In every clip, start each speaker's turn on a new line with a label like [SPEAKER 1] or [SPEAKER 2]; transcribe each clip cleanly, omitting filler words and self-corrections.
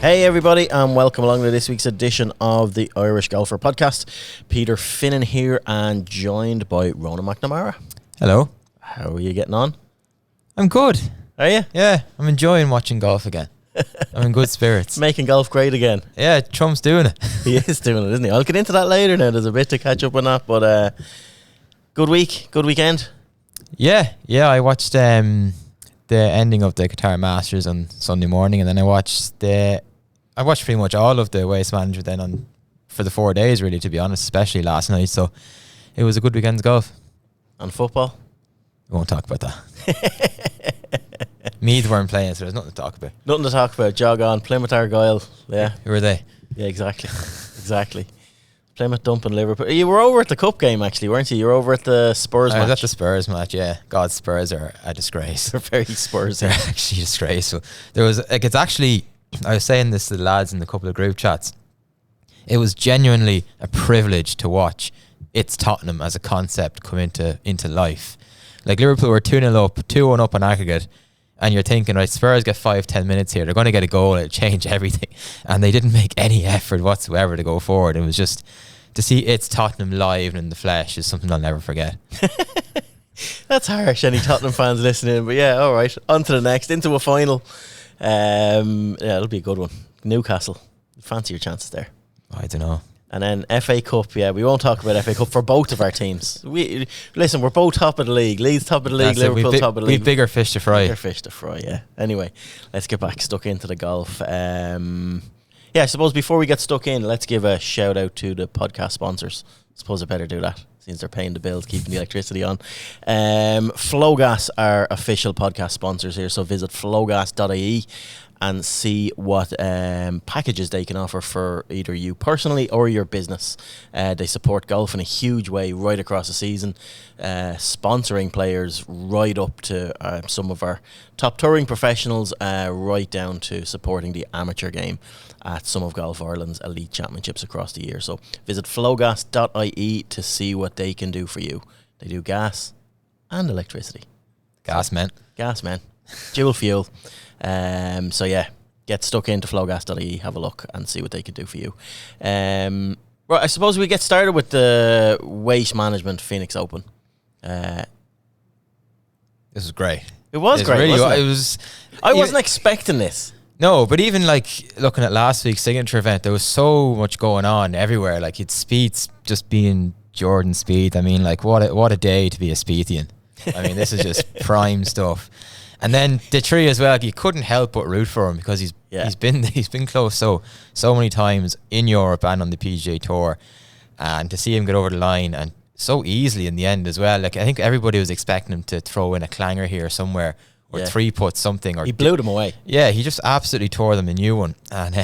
[SPEAKER 1] Hey everybody, and welcome along to this week's edition of the Irish Golfer Podcast. Peter Finnan here, and joined by Ronan McNamara.
[SPEAKER 2] Hello.
[SPEAKER 1] How are you getting on?
[SPEAKER 2] I'm good.
[SPEAKER 1] Are you?
[SPEAKER 2] Yeah, I'm enjoying watching golf again. I'm in good spirits.
[SPEAKER 1] Making golf great again.
[SPEAKER 2] Yeah, Trump's doing it.
[SPEAKER 1] He is doing it, isn't he? I'll get into that later now. There's a bit to catch up on that, but good week, good weekend.
[SPEAKER 2] Yeah, I watched the ending of the Qatar Masters on Sunday morning, and then I watched pretty much all of the Waste Management then for the 4 days, really, to be honest, especially last night. So it was a good weekend's golf.
[SPEAKER 1] And football?
[SPEAKER 2] We won't talk about that. Meath weren't playing, so there's nothing to talk about.
[SPEAKER 1] Nothing to talk about. Jog on. Plymouth Argyle. Yeah.
[SPEAKER 2] Who are they?
[SPEAKER 1] Yeah, exactly. Plymouth dumping Liverpool. You were over at the Cup game, actually, weren't you? You were over at the Spurs match.
[SPEAKER 2] I was at the Spurs match, yeah. God, Spurs are a disgrace.
[SPEAKER 1] They're very Spurs.
[SPEAKER 2] They're actually disgraceful. There was, it's actually, I was saying this to the lads in a couple of group chats. It was genuinely a privilege to watch It's Tottenham as a concept come into life. Like, Liverpool were 2-0 up, 2-1 up on aggregate, and you're thinking, right, Spurs get 5-10 minutes here, they're going to get a goal, it'll change everything. And they didn't make any effort whatsoever to go forward. It was just, to see It's Tottenham live and in the flesh is something I'll never forget.
[SPEAKER 1] That's harsh, any Tottenham fans listening, but yeah, all right, on to the next, into a final. Yeah, it'll be a good one. Newcastle, fancy your chances there.
[SPEAKER 2] I don't know.
[SPEAKER 1] And then FA Cup, yeah, we won't talk about FA Cup for both of our teams. Listen, we're both top of the league. Leeds top of the league, Liverpool top of the league.
[SPEAKER 2] We've bigger fish to fry.
[SPEAKER 1] Bigger fish to fry, yeah. Anyway, let's get back stuck into the golf. Yeah, I suppose before we get stuck in, let's give a shout out to the podcast sponsors. I suppose I better do that, since they're paying the bills, keeping the electricity on. Flowgas are official podcast sponsors here, so visit flowgas.ie and see what packages they can offer for either you personally or your business. They support golf in a huge way right across the season, sponsoring players right up to some of our top touring professionals, right down to supporting the amateur game at some of Golf Ireland's elite championships across the year. So visit flowgas.ie to see what they can do for you. They do gas and electricity.
[SPEAKER 2] Gas, man.
[SPEAKER 1] Dual fuel. So yeah, get stuck into flowgas.ie, have a look and see what they can do for you. Right, I suppose we get started with the Waste Management Phoenix Open.
[SPEAKER 2] This was great.
[SPEAKER 1] It was great,
[SPEAKER 2] really,
[SPEAKER 1] wasn't it? I wasn't expecting this.
[SPEAKER 2] No, but even like looking at last week's signature event, there was so much going on everywhere. Like, it's Spieth just being Jordan Spieth. I mean, like, what a day to be a Spiethian. I mean, this is just prime stuff. And then Detry as well. Like, you couldn't help but root for him because he's been close so many times in Europe and on the PGA Tour, and to see him get over the line and so easily in the end as well. Like, I think everybody was expecting him to throw in a clanger here somewhere, or three putt something, or
[SPEAKER 1] he blew them away. Yeah,
[SPEAKER 2] he just absolutely tore them a new one. And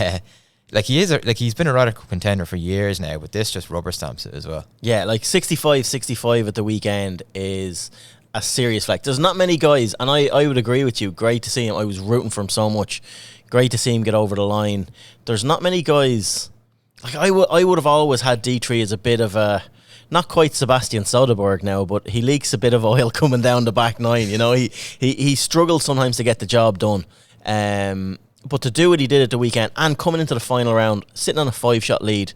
[SPEAKER 2] he's been a Ryder Cup contender for years now, but this just rubber stamps it as well. Yeah, like 65 at the weekend is a serious fact. There's not many guys, and I would agree with you. Great to see him. I was rooting for him so much. Great to see him get over the line. There's not many guys. Like, I would have always had Detry as a bit of a, not quite Sebastian Soderberg now, but he leaks a bit of oil coming down the back nine. You know, he struggles sometimes to get the job done. But to do what he did at the weekend and coming into the final round, sitting on a 5-shot lead,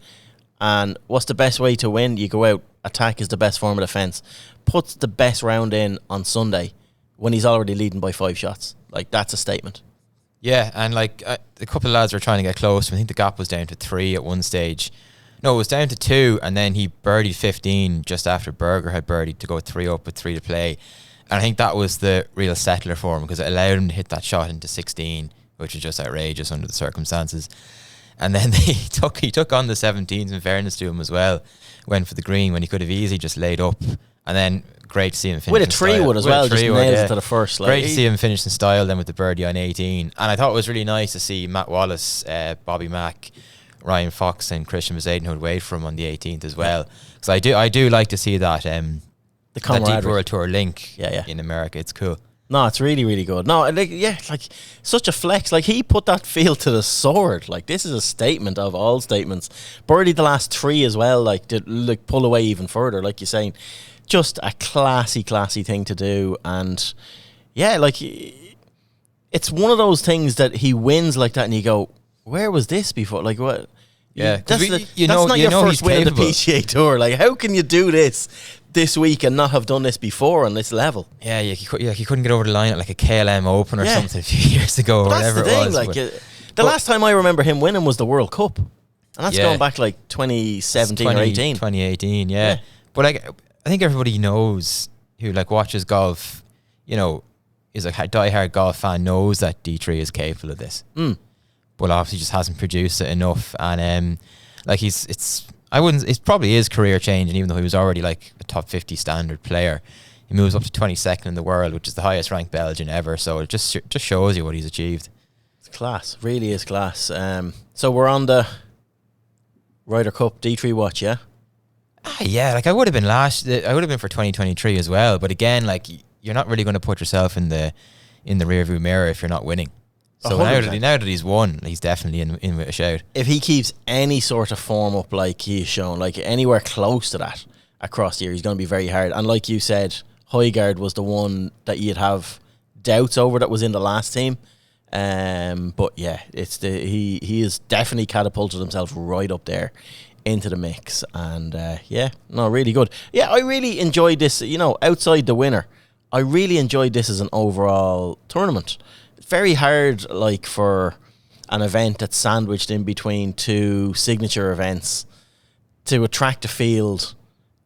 [SPEAKER 2] and what's the best way to win? You go out, attack is the best form of defence. Puts the best round in on Sunday when he's already leading by 5 shots. Like, that's a statement. Yeah, and like a couple of lads were trying to get close. I think the gap was down to 3 at one stage. No, it was down to 2, and then he birdied 15 just after Berger had birdied to go 3 up with 3 to play. And I think that was the real settler for him, because it allowed him to hit that shot into 16, which was just outrageous under the circumstances. And then he took on the 17s, in fairness to him as well. Went for the green when he could have easily just laid up. And then great to see him finish
[SPEAKER 1] with a 3-wood as well, just nailed it to the first.
[SPEAKER 2] Great to see him finish in style then with the birdie on 18. And I thought it was really nice to see Matt Wallace, Bobby Mack, Ryan Fox and Christian Bezaden, who'd wait for him on the 18th as well. Because I do like to see that the Deep World Tour link in America. It's cool.
[SPEAKER 1] No, it's really, really good. No, like such a flex. Like, he put that field to the sword. Like, this is a statement of all statements. Birdied the last 3 as well. Like, pull away even further. Like you're saying, just a classy thing to do. And yeah, like, it's one of those things that he wins like that, and you go, where was this before? Like what?
[SPEAKER 2] Yeah,
[SPEAKER 1] that's not your first win on the PGA Tour. Like, how can you do this week and not have done this before on this level?
[SPEAKER 2] Yeah, he couldn't get over the line at like a KLM Open or something a few years ago, or whatever it was.
[SPEAKER 1] Like, the last time I remember him winning was the World Cup, and that's going back like 2017 or 18.
[SPEAKER 2] 2018, yeah. But like, I think everybody knows who like watches golf, you know, is a diehard golf fan, knows that Detry is capable of this. But obviously just hasn't produced it enough, and like it probably is career changing, even though he was already like a top 50 standard player. He moves up to 22nd in the world, which is the highest ranked Belgian ever. So it just shows you what he's achieved.
[SPEAKER 1] It's class, really is class. So we're on the Ryder Cup Detry watch, yeah.
[SPEAKER 2] Yeah, like I would have been for 2023 as well. But again, like you're not really going to put yourself in the rearview mirror if you're not winning. So now that he's won, he's definitely in with a shout.
[SPEAKER 1] If he keeps any sort of form up like he's shown, like anywhere close to that across the year, he's going to be very hard. And like you said, Højgaard was the one that you'd have doubts over that was in the last team. But yeah, he has definitely catapulted himself right up there into the mix. And really good. Yeah, I really enjoyed this, outside the winner. I really enjoyed this as an overall tournament. Very hard, like, for an event that's sandwiched in between two signature events to attract a field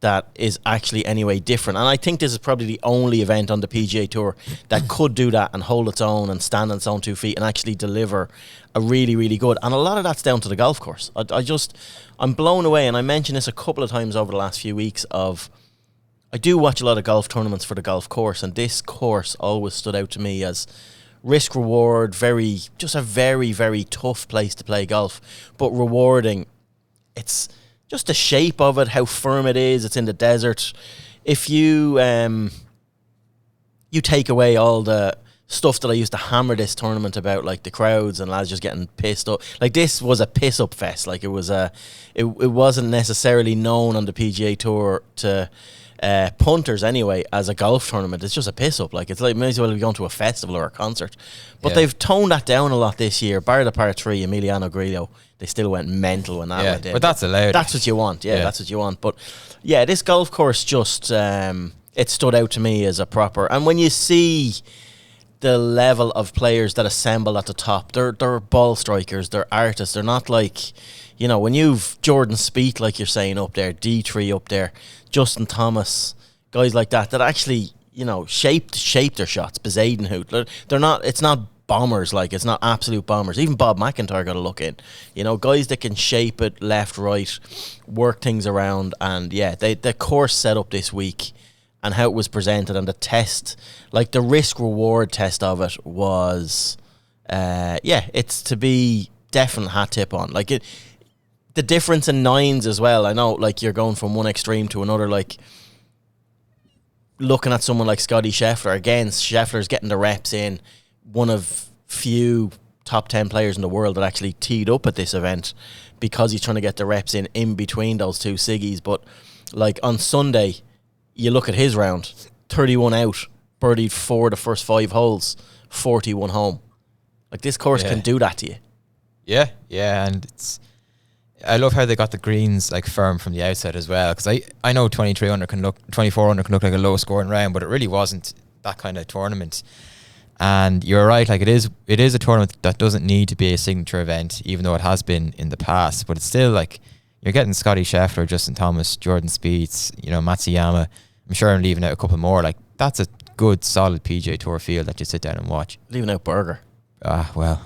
[SPEAKER 1] that is actually anyway different. And I think this is probably the only event on the PGA Tour that could do that and hold its own and stand on its own 2 feet and actually deliver a really, really good. And a lot of that's down to the golf course. I'm blown away, and I mentioned this a couple of times over the last few weeks I do watch a lot of golf tournaments for the golf course, and this course always stood out to me as risk reward, just a very, very tough place to play golf, but rewarding. It's just the shape of it, how firm it is. It's in the desert. If you take away all the stuff that I used to hammer this tournament about, like the crowds and lads just getting pissed up, like this was a piss up fest. Like it wasn't necessarily known on the PGA Tour to punters anyway as a golf tournament. It's just a piss up. Like it's like may as well be going to a festival or a concert. But they've toned that down a lot this year. Bar the par 3, Emiliano Grillo, they still went mental when that went in.
[SPEAKER 2] But that's allowed.
[SPEAKER 1] That's what you want. Yeah, that's what you want. But yeah, this golf course just it stood out to me as a proper. And when you see the level of players that assemble at the top, they're ball strikers, they're artists. They're not like, when you've Jordan Spieth, like you're saying, up there, Detry up there, Justin Thomas, guys like that actually, shape their shots. Bezadenhout, they're not. It's not bombers. Like it's not absolute bombers. Even Bob McIntyre got a look in. Guys that can shape it left, right, work things around. And the course set up this week and how it was presented and the test, like the risk reward test of it was, it's to be definite hat tip on. Like it. The difference in nines as well. I know, like, you're going from one extreme to another. Like, looking at someone like Scotty Scheffler. Again, Scheffler's getting the reps in. One of few top 10 players in the world that actually teed up at this event because he's trying to get the reps in between those two Siggies. But, like, on Sunday, you look at his round. 31 out. Birdied 4 the first 5 holes. 41 home. Like, this course can do that to you.
[SPEAKER 2] Yeah, and I love how they got the greens like firm from the outset as well, because I know 24 under can look like a low scoring round, but it really wasn't that kind of tournament. And you're right, like it is a tournament that doesn't need to be a signature event, even though it has been in the past. But it's still like you're getting Scotty Scheffler, Justin Thomas, Jordan Spieth, Matsuyama. I'm sure I'm leaving out a couple more. Like that's a good solid PGA Tour field that you sit down and watch.
[SPEAKER 1] Leaving out Berger.
[SPEAKER 2] Well.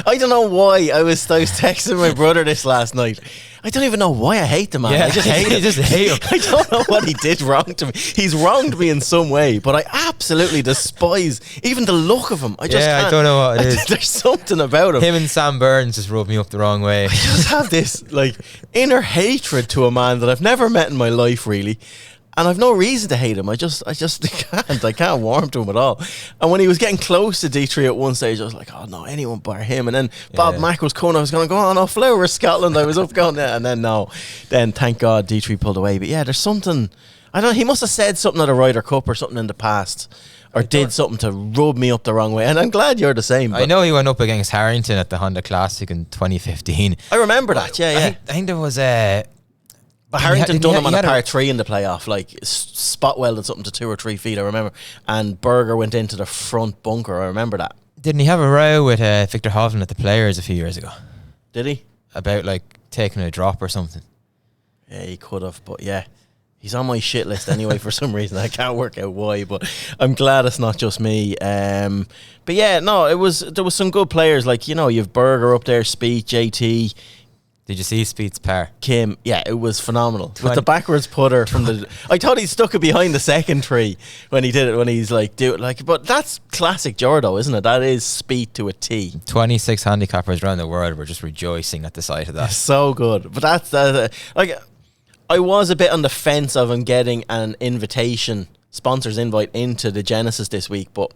[SPEAKER 1] I don't know why. I was texting my brother this last night. I don't even know why I hate the man. I just hate him. I don't know what he did wrong to me. He's wronged me in some way, but I absolutely despise even the look of him. I don't
[SPEAKER 2] know what it is.
[SPEAKER 1] There's something about him.
[SPEAKER 2] Him and Sam Burns just rubbed me up the wrong way.
[SPEAKER 1] I just have this like inner hatred to a man that I've never met in my life, really. And I've no reason to hate him. I just can't. I can't warm to him at all. And when he was getting close to Detry at one stage, I was like, oh no, anyone bar him. And then Bob Mack was coming. I was going to go, oh no, Flower Scotland. I was up going there. And then no. Then thank God Detry pulled away. But yeah, there's something. I don't know, he must have said something at a Ryder Cup or something in the past, or did something to rub me up the wrong way, and I'm glad you're the same.
[SPEAKER 2] I know he went up against Harrington at the Honda Classic in 2015.
[SPEAKER 1] I remember that, yeah.
[SPEAKER 2] I think there was
[SPEAKER 1] but Harrington done him on a par 3 in the playoff, like spot welded something to 2 or 3 feet, I remember, and Berger went into the front bunker, I remember that.
[SPEAKER 2] Didn't he have a row with Victor Hovland at the Players a few years ago?
[SPEAKER 1] Did he?
[SPEAKER 2] About like taking a drop or something.
[SPEAKER 1] Yeah, he could have, but yeah. He's on my shit list anyway for some reason. I can't work out why, but I'm glad it's not just me. But yeah, no, there was some good players. Like, you know, you've Berger up there, Spieth, JT.
[SPEAKER 2] Did you see Spieth's par?
[SPEAKER 1] Kim, yeah, it was phenomenal. With the backwards putter from the... I thought he stuck it behind the second tree when he did it, when he's like, but that's classic Jordo, isn't it? That is Spieth to a T.
[SPEAKER 2] 26 handicappers around the world were just rejoicing at the sight of that.
[SPEAKER 1] So good. But that's... like... I was a bit on the fence of him getting an sponsor's invite into the Genesis this week, but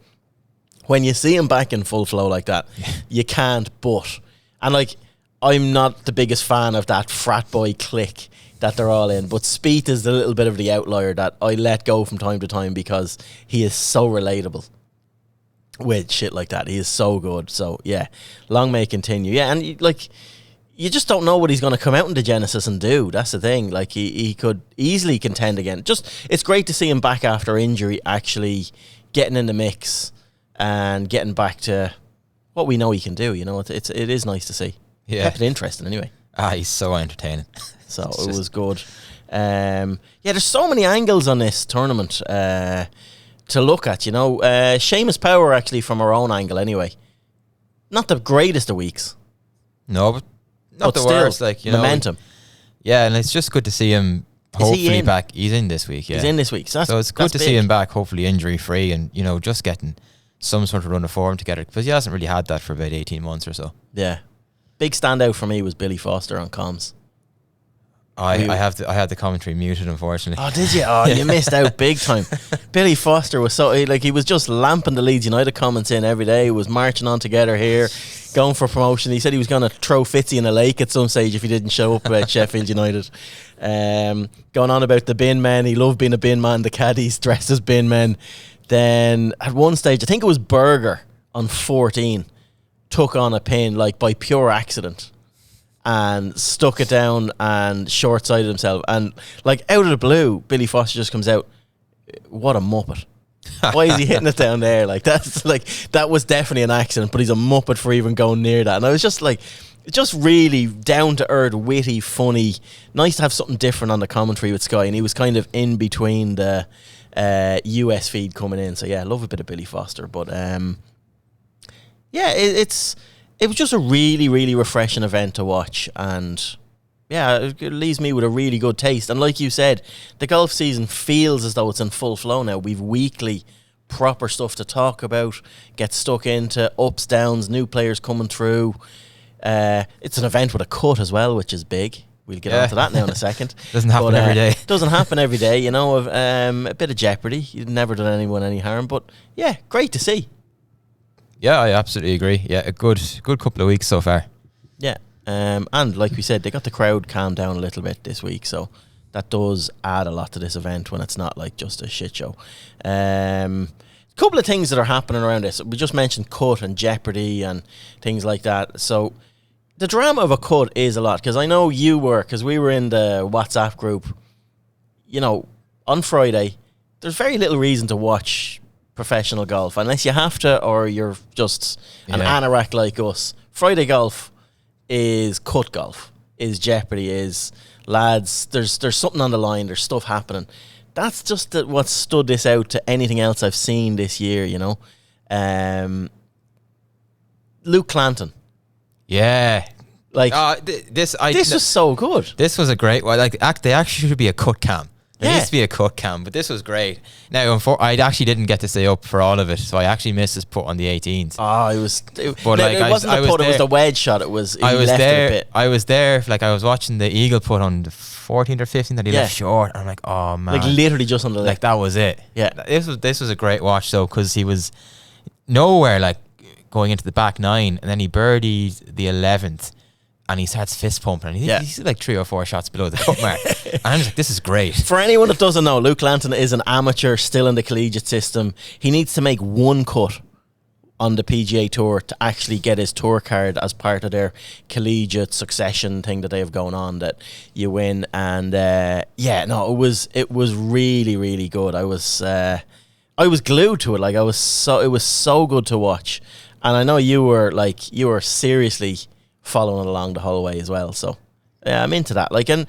[SPEAKER 1] when you see him back in full flow like that, you can't but. And like, I'm not the biggest fan of that frat boy clique that they're all in, but Spieth is a little bit of the outlier that I let go from time to time because he is so relatable with shit like that. He is so good. So yeah, long may it continue. Yeah, and like... You just don't know what he's going to come out into Genesis and do. That's the thing. Like, he could easily contend again. It's great to see him back after injury, actually getting in the mix and getting back to what we know he can do. You know, it is nice to see.
[SPEAKER 2] Yeah,
[SPEAKER 1] kept it interesting anyway.
[SPEAKER 2] He's so entertaining.
[SPEAKER 1] So it was good. Yeah, there's so many angles on this tournament to look at. You know, Seamus Power actually from our own angle anyway. Not the greatest of weeks.
[SPEAKER 2] No, but. Not the
[SPEAKER 1] still,
[SPEAKER 2] worst, like, you know.
[SPEAKER 1] Momentum.
[SPEAKER 2] Yeah, and it's just good to see him hopefully back. He's in this week, yeah.
[SPEAKER 1] He's in this week. So
[SPEAKER 2] it's good to see him back, hopefully injury-free, and, you know, just getting some sort of run of form together, because he hasn't really had that for about 18 months or so.
[SPEAKER 1] Yeah. Big standout for me was Billy Foster on comms.
[SPEAKER 2] I had the commentary muted, unfortunately.
[SPEAKER 1] Oh, did you? Oh, yeah. You missed out big time. Billy Foster was he was just lamping the Leeds United comments in every day. He was marching on together here, going for promotion. He said he was going to throw Fitzy in a lake at some stage if he didn't show up at Sheffield United. Going on about the bin men. He loved being a bin man. The caddies dressed as bin men. Then at one stage, I think it was Berger on 14, took on a pin like by pure accident and stuck it down and short-sighted himself. And, like, out of the blue, Billy Foster just comes out, what a muppet. Why is he hitting it down there? Like, that was definitely an accident, but he's a muppet for even going near that. And I was just like, just really down-to-earth, witty, funny. Nice to have something different on the commentary with Sky. And he was kind of in between the US feed coming in. So, yeah, I love a bit of Billy Foster. But, yeah, it was just a really, really refreshing event to watch, and yeah, it leaves me with a really good taste. And like you said, the golf season feels as though it's in full flow now. We've weekly proper stuff to talk about, get stuck into ups, downs, new players coming through. It's an event with a cut as well, which is big. We'll get onto that now in a second.
[SPEAKER 2] Doesn't happen every day.
[SPEAKER 1] Doesn't happen every day, you know. A bit of jeopardy. You've never done anyone any harm, but yeah, great to see.
[SPEAKER 2] Yeah, I absolutely agree. Yeah, a good couple of weeks so far.
[SPEAKER 1] Yeah, and like we said, they got the crowd calmed down a little bit this week, so that does add a lot to this event when it's not like just a shit show. Couple of things that are happening around this. We just mentioned cut and jeopardy and things like that. So the drama of a cut is a lot, because I know you were, because we were in the WhatsApp group. You know, on Friday, there's very little reason to watch professional golf unless you have to, or you're just an anorak like us. Friday golf is cut golf, is jeopardy, is lads, there's something on the line, there's stuff happening. That's just what stood this out to anything else I've seen this year, you know. Luke Clanton.
[SPEAKER 2] Yeah.
[SPEAKER 1] Like, this was so good.
[SPEAKER 2] This was a great one. Like, they actually should be a cut cam. There used to be a cut cam, but this was great. Now, I actually didn't get to stay up for all of it, so I actually missed his putt on the 18th.
[SPEAKER 1] Oh, it wasn't the putt, it was the wedge shot. I was
[SPEAKER 2] there, like, I was watching the eagle putt on the 14th or 15th that he left short. And I'm like, oh, man.
[SPEAKER 1] Like, literally just on the left.
[SPEAKER 2] Like, that was it.
[SPEAKER 1] Yeah.
[SPEAKER 2] This was a great watch, though, because he was nowhere, like, going into the back nine, and then he birdied the 11th. and he starts fist pumping, and he's like 3 or 4 shots below the cut mark. And I'm just like, this is great.
[SPEAKER 1] For anyone that doesn't know, Luke Lanton is an amateur still in the collegiate system. He needs to make one cut on the PGA Tour to actually get his tour card as part of their collegiate succession thing that they have going on, that you win. And it was really, really good. I was glued to it. Like, it was so good to watch. And I know you were seriously following along the whole way as well. So yeah, I'm into that. Like, and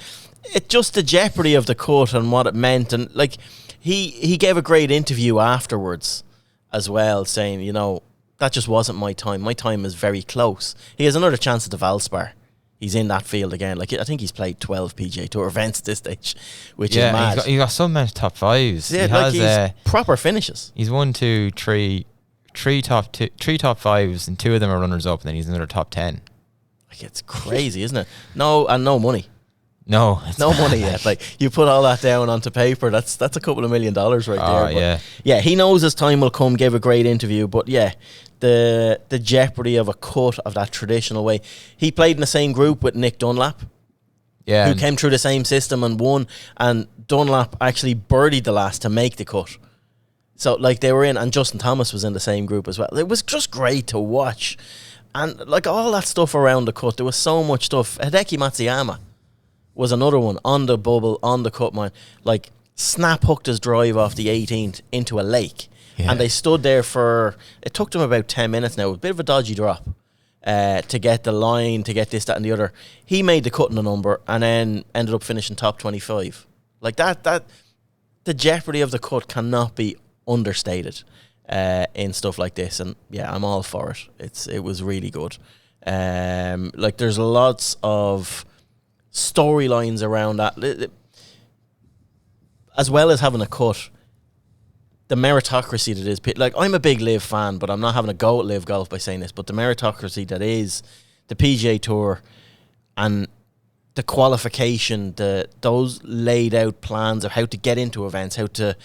[SPEAKER 1] it just the jeopardy of the cut and what it meant. And like, he gave a great interview afterwards as well, saying, you know, that just wasn't my time. My time is very close. He has another chance at the Valspar. He's in that field again. Like, I think he's played 12 PGA Tour events at this stage, which is mad.
[SPEAKER 2] He got so many top fives.
[SPEAKER 1] Yeah, he's proper finishes.
[SPEAKER 2] He's 1, 2, 3 top fives, and 2 of them are runners up, and then he's another top 10.
[SPEAKER 1] Like, it's crazy, isn't it? No money.
[SPEAKER 2] No
[SPEAKER 1] money yet. Like, you put all that down onto paper, that's a couple of $1 million right there. But yeah, he knows his time will come. Gave a great interview, but yeah, the jeopardy of a cut of that traditional way. He played in the same group with Nick Dunlap, who came through the same system and won. And Dunlap actually birdied the last to make the cut. So like, they were in, and Justin Thomas was in the same group as well. It was just great to watch. And like, all that stuff around the cut, there was so much stuff. Hideki Matsuyama was another one on the bubble, on the cut, man. Like, snap hooked his drive off the 18th into a lake. Yeah. And they stood there it took them about 10 minutes now. It was a bit of a dodgy drop to get the line, to get this, that, and the other. He made the cut in the number and then ended up finishing top 25. Like, that the jeopardy of the cut cannot be understated in stuff like this. And yeah, I'm all for it. It was really good. Like, there's lots of storylines around that, as well as having a cut. The meritocracy that is, like, I'm a big Live fan, but I'm not having a go at Live Golf by saying this, but the meritocracy that is the PGA Tour and the qualification, those laid out plans of how to get into events, how to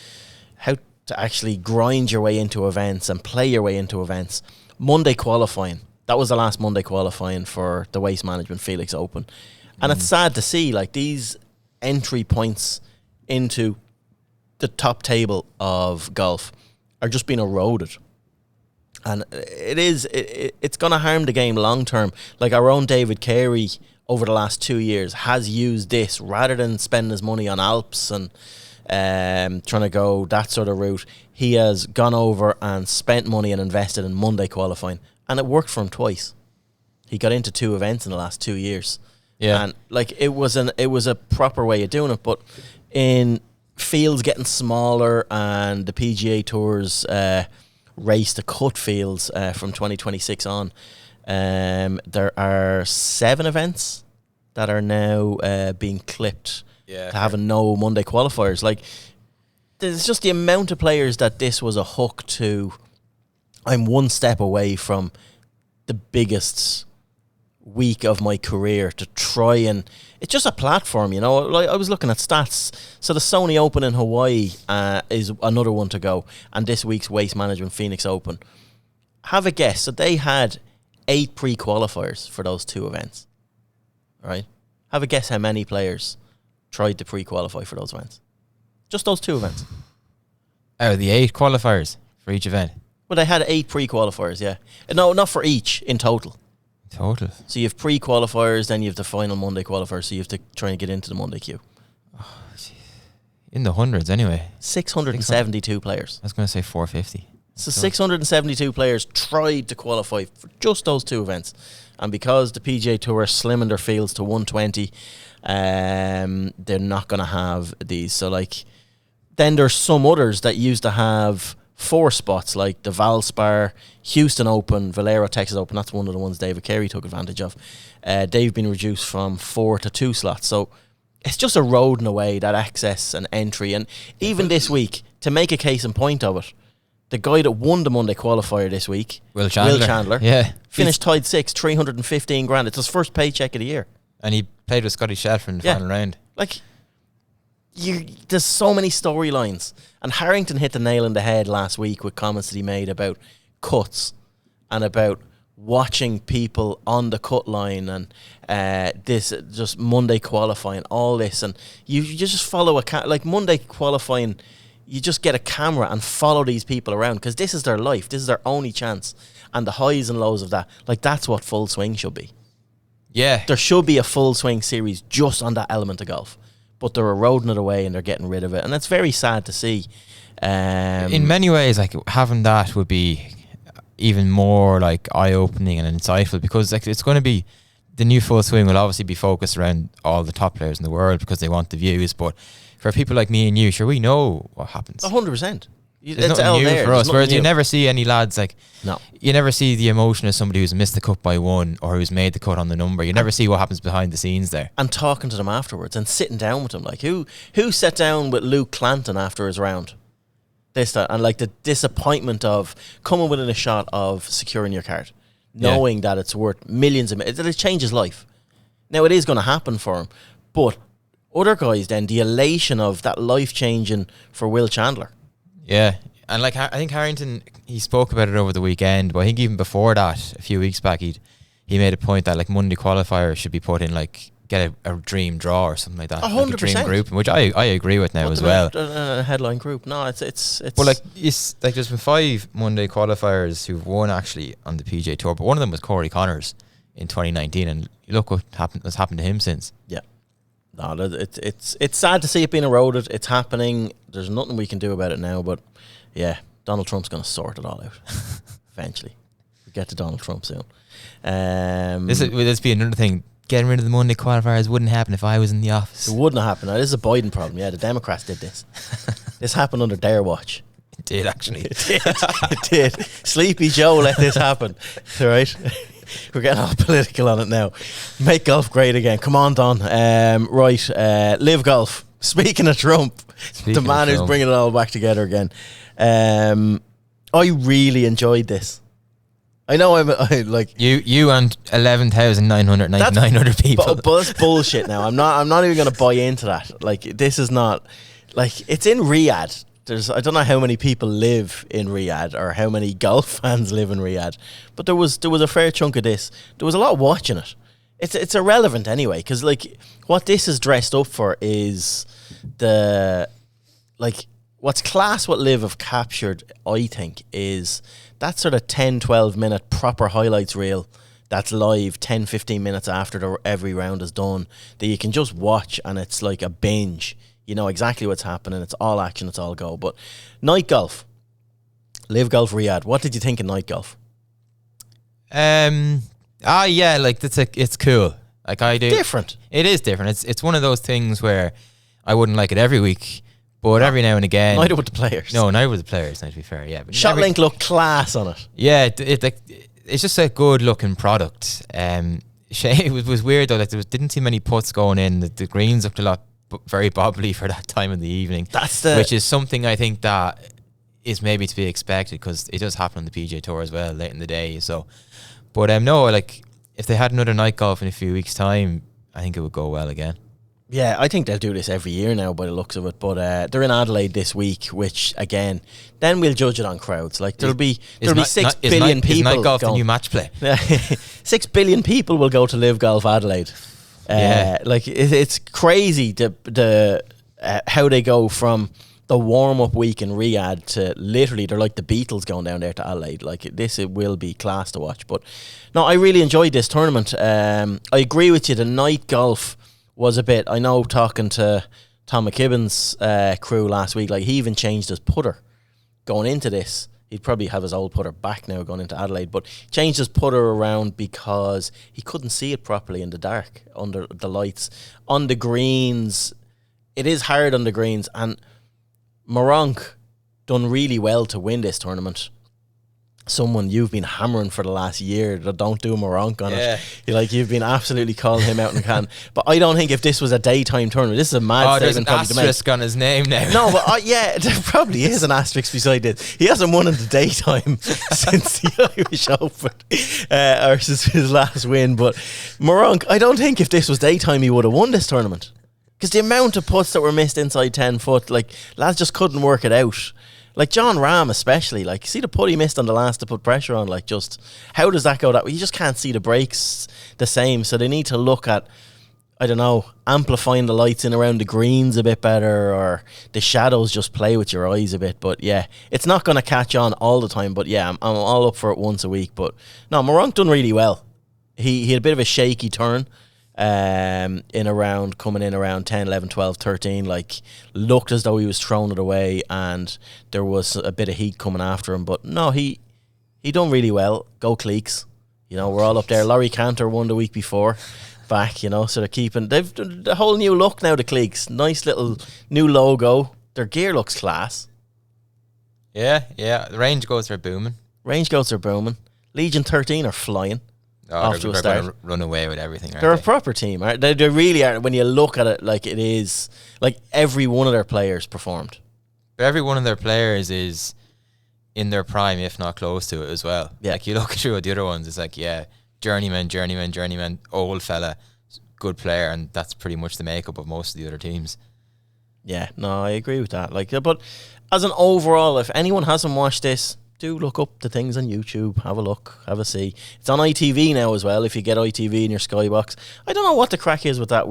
[SPEAKER 1] actually grind your way into events and play your way into events. Monday qualifying, that was the last Monday qualifying for the Waste Management Felix Open. And it's sad to see, like, these entry points into the top table of golf are just being eroded. And it's going to harm the game long term. Like, our own David Carey over the last 2 years has used this, rather than spending his money on Alps and trying to go that sort of route. He has gone over and spent money and invested in Monday qualifying, and it worked for him twice. He got into 2 events in the last 2 years. Yeah, and like, it was a proper way of doing it. But in fields getting smaller and the PGA Tour's race to cut fields from 2026 on, there are 7 events that are now being clipped to having no Monday qualifiers. Like, there's just the amount of players that this was a hook to. I'm one step away from the biggest week of my career to try, and it's just a platform, you know. Like, I was looking at stats. So the Sony Open in Hawaii is another one to go, and this week's Waste Management Phoenix Open. Have a guess. So they had 8 pre-qualifiers for those 2 events. All right? Have a guess how many players tried to pre-qualify for those events. Just those 2 events.
[SPEAKER 2] Out of the 8 qualifiers for each event?
[SPEAKER 1] Well, they had 8 pre-qualifiers, yeah. No, not for each, in total. So you have pre-qualifiers, then you have the final Monday qualifier, so you have to try and get into the Monday queue.
[SPEAKER 2] Oh, in the hundreds anyway.
[SPEAKER 1] 672 players.
[SPEAKER 2] I was going to say 450.
[SPEAKER 1] So 672 players tried to qualify for just those 2 events. And because the PGA Tour are slimming their fields to 120, they're not going to have these. So, like, then there's some others that used to have 4 spots, like the Valspar, Houston Open, Valero Texas Open. That's one of the ones David Carey took advantage of. They've been reduced from 4 to 2 slots. So it's just eroding away that access and entry. And even this week, to make a case in point of it, the guy that won the Monday qualifier this week, Will Chandler, finished tied 6, 315 grand. It's his first paycheck of the year.
[SPEAKER 2] And he played with Scotty Scheffler in the final round.
[SPEAKER 1] Like, there's so many storylines. And Harrington hit the nail on the head last week with comments that he made about cuts and about watching people on the cut line and this just Monday qualifying, all this, and you just follow like Monday qualifying, you just get a camera and follow these people around because this is their life, this is their only chance, and the highs and lows of that, like that's what Full Swing should be.
[SPEAKER 2] Yeah,
[SPEAKER 1] there should be a Full Swing series just on that element of golf, but they're eroding it away and they're getting rid of it, and it's very sad to see.
[SPEAKER 2] In many ways, like having that would be even more like eye-opening and insightful, because like it's going to be, the new Full Swing will obviously be focused around all the top players in the world because they want the views, but for people like me and you, sure, we know what happens.
[SPEAKER 1] 100%.
[SPEAKER 2] It's nothing new for us, whereas you never see any lads like,
[SPEAKER 1] no,
[SPEAKER 2] you never see the emotion of somebody who's missed the cut by one or who's made the cut on the number. You never see what happens behind the scenes there.
[SPEAKER 1] And talking to them afterwards and sitting down with them, like who sat down with Luke Clanton after his round? And like the disappointment of coming within a shot of securing your card, knowing that it's worth millions of that it changes life. Now it is going to happen for him, but other guys then, the elation of that life changing for Will Chandler.
[SPEAKER 2] Yeah, and like I think Harrington, he spoke about it over the weekend, but I think even before that, a few weeks back, he made a point that like Monday qualifiers should be put in like, get a dream draw or something like that.
[SPEAKER 1] 100%.
[SPEAKER 2] Like a dream group, which I agree with now as well.
[SPEAKER 1] A headline group. No, it's.
[SPEAKER 2] But like, there's been 5 Monday qualifiers who've won actually on the PGA Tour, but one of them was Corey Connors in 2019, and look what's happened to him since. Yeah.
[SPEAKER 1] No, it's sad to see it being eroded. It's happening. There's nothing we can do about it now. But yeah, Donald Trump's going to sort it all out eventually. We'll get to Donald Trump soon.
[SPEAKER 2] This be another thing. Getting rid of the Monday qualifiers wouldn't happen if I was in the office.
[SPEAKER 1] It wouldn't happen. Now, this is a Biden problem. Yeah, the Democrats did this. This happened under their watch.
[SPEAKER 2] It did, actually.
[SPEAKER 1] It did. Sleepy Joe let this happen. All right. We're getting all political on it now. Make golf great again. Come on, Don. Right. Live Golf. Speaking of Trump, the man who's bringing it all back together again. I really enjoyed this. I know I like
[SPEAKER 2] you and 11,999 other people.
[SPEAKER 1] But it's bullshit now. I'm not even going to buy into that. Like, this is not, like, it's in Riyadh. I don't know how many people live in Riyadh or how many golf fans live in Riyadh, but there was a fair chunk of this. There was a lot watching it. It's irrelevant anyway, because like what this is dressed up for is the, like, what's class what Liv have captured, I think, is that sort of 10-12 minute proper highlights reel that's live 10-15 minutes after every round is done, that you can just watch and it's like a binge. You know exactly what's happening. It's all action. It's all go. But night golf, Live Golf Riyadh. What did you think of night golf?
[SPEAKER 2] Yeah, like it's cool. Like I do.
[SPEAKER 1] Different.
[SPEAKER 2] It is different. It's one of those things where I wouldn't like it every week, but every now and again.
[SPEAKER 1] Neither would the players.
[SPEAKER 2] No, neither would the players. Now, to be fair, yeah. But
[SPEAKER 1] ShotLink looked class on it.
[SPEAKER 2] Yeah, it's just a good looking product. It was weird though. Like didn't see many putts going in. The greens looked a lot. Very bobbly for that time in the evening, which is something I think that is maybe to be expected because it does happen on the PGA Tour as well late in the day. So, but no, like if they had another night golf in a few weeks' time, I think it would go well again.
[SPEAKER 1] Yeah, I think they'll do this every year now by the looks of it. But they're in Adelaide this week, which again, then we'll judge it on crowds. Like there'll be 6 billion people.
[SPEAKER 2] Is night golf the new match play?
[SPEAKER 1] 6 billion people will go to Live Golf Adelaide. Like it's crazy the how they go from the warm-up week in Riyadh to literally they're like the Beatles going down there to Adelaide. Like this, it will be class to watch. But no, I really enjoyed this tournament. I agree with you. The night golf was a bit. I know talking to Tom McKibben's crew last week, like he even changed his putter going into this. He'd probably have his old putter back now going into Adelaide, but changed his putter around because he couldn't see it properly in the dark under the lights. On the greens, it is hard on the greens, and Moronk done really well to win this tournament. Someone you've been hammering for the last year that don't do Moronk on it. You've been absolutely calling him out in the can. But I don't think if this was a daytime tournament, this is a mad statement.
[SPEAKER 2] There's an asterisk on his name now.
[SPEAKER 1] No, but yeah, there probably is an asterisk beside it. He hasn't won in the daytime since the Irish Open, or since his last win. But Moronk, I don't think if this was daytime he would have won this tournament. Because the amount of putts that were missed inside 10 foot, like lads just couldn't work it out. Like John Rahm especially, like see the putt he missed on the last to put pressure on, like just how does that go that way? You just can't see the breaks the same, so they need to look at, I don't know, amplifying the lights in around the greens a bit better, or the shadows just play with your eyes a bit. But yeah, it's not going to catch on all the time, but yeah, I'm all up for it once a week. But no, Moronk done really well. He had a bit of a shaky turn coming in around 10, 11, 12, 13, like looked as though he was throwing it away and there was a bit of heat coming after him, but no, he done really well. Go Cleeks, you know, we're all up there. Laurie Cantor won the week before back, you know, so they've done the whole new look now, the Cleeks, nice little new logo, their gear looks class.
[SPEAKER 2] Yeah, the range goats are booming.
[SPEAKER 1] Legion 13 are flying.
[SPEAKER 2] Oh, they're going to run away with everything.
[SPEAKER 1] They're a proper team, aren't they? They really are. When you look at it, like it is, like every one of their players performed.
[SPEAKER 2] But every one of their players is in their prime, if not close to it as well.
[SPEAKER 1] Yeah.
[SPEAKER 2] Like you look through the other ones, it's like, yeah, journeyman, old fella, good player, and that's pretty much the makeup of most of the other teams.
[SPEAKER 1] Yeah, no, I agree with that. Like, but as an overall, if anyone hasn't watched this, do look up the things on YouTube, have a look, have a see. It's on ITV now as well, if you get ITV in your Skybox. I don't know what the crack is with that,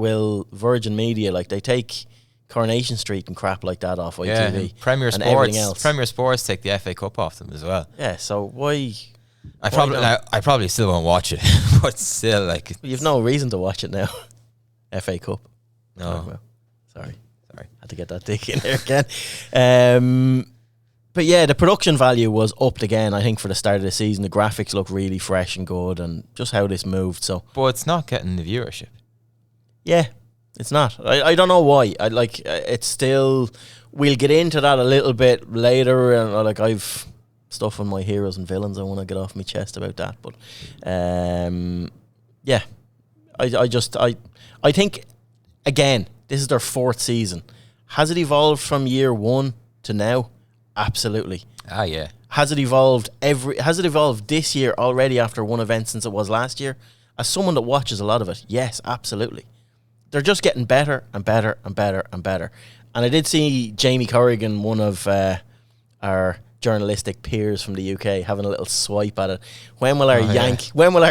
[SPEAKER 1] Virgin Media, like they take Coronation Street and crap like that off ITV.
[SPEAKER 2] Yeah, Premier
[SPEAKER 1] and
[SPEAKER 2] Sports,
[SPEAKER 1] everything else.
[SPEAKER 2] Premier Sports take the FA Cup off them as well.
[SPEAKER 1] Yeah, so why...
[SPEAKER 2] I probably still won't watch it, but still, like...
[SPEAKER 1] You've no reason to watch it now. FA Cup.
[SPEAKER 2] No.
[SPEAKER 1] Sorry. Had to get that dig in there again. But yeah, the production value was upped again, I think, for the start of the season. The graphics look really fresh and good, and just how this moved. So,
[SPEAKER 2] but it's not getting the viewership.
[SPEAKER 1] Yeah, it's not. I don't know why. It's still... We'll get into that a little bit later, and like I've stuff on my heroes and villains I want to get off my chest about that. But yeah, I think, again, this is their fourth season. Has it evolved from year one to now? Absolutely.
[SPEAKER 2] Ah, yeah.
[SPEAKER 1] Has it evolved this year already after one event since it was last year? As someone that watches a lot of it, yes, absolutely. They're just getting better and better and better and better. And I did see Jamie Corrigan, one of our journalistic peers from the UK, having a little swipe at it. When will our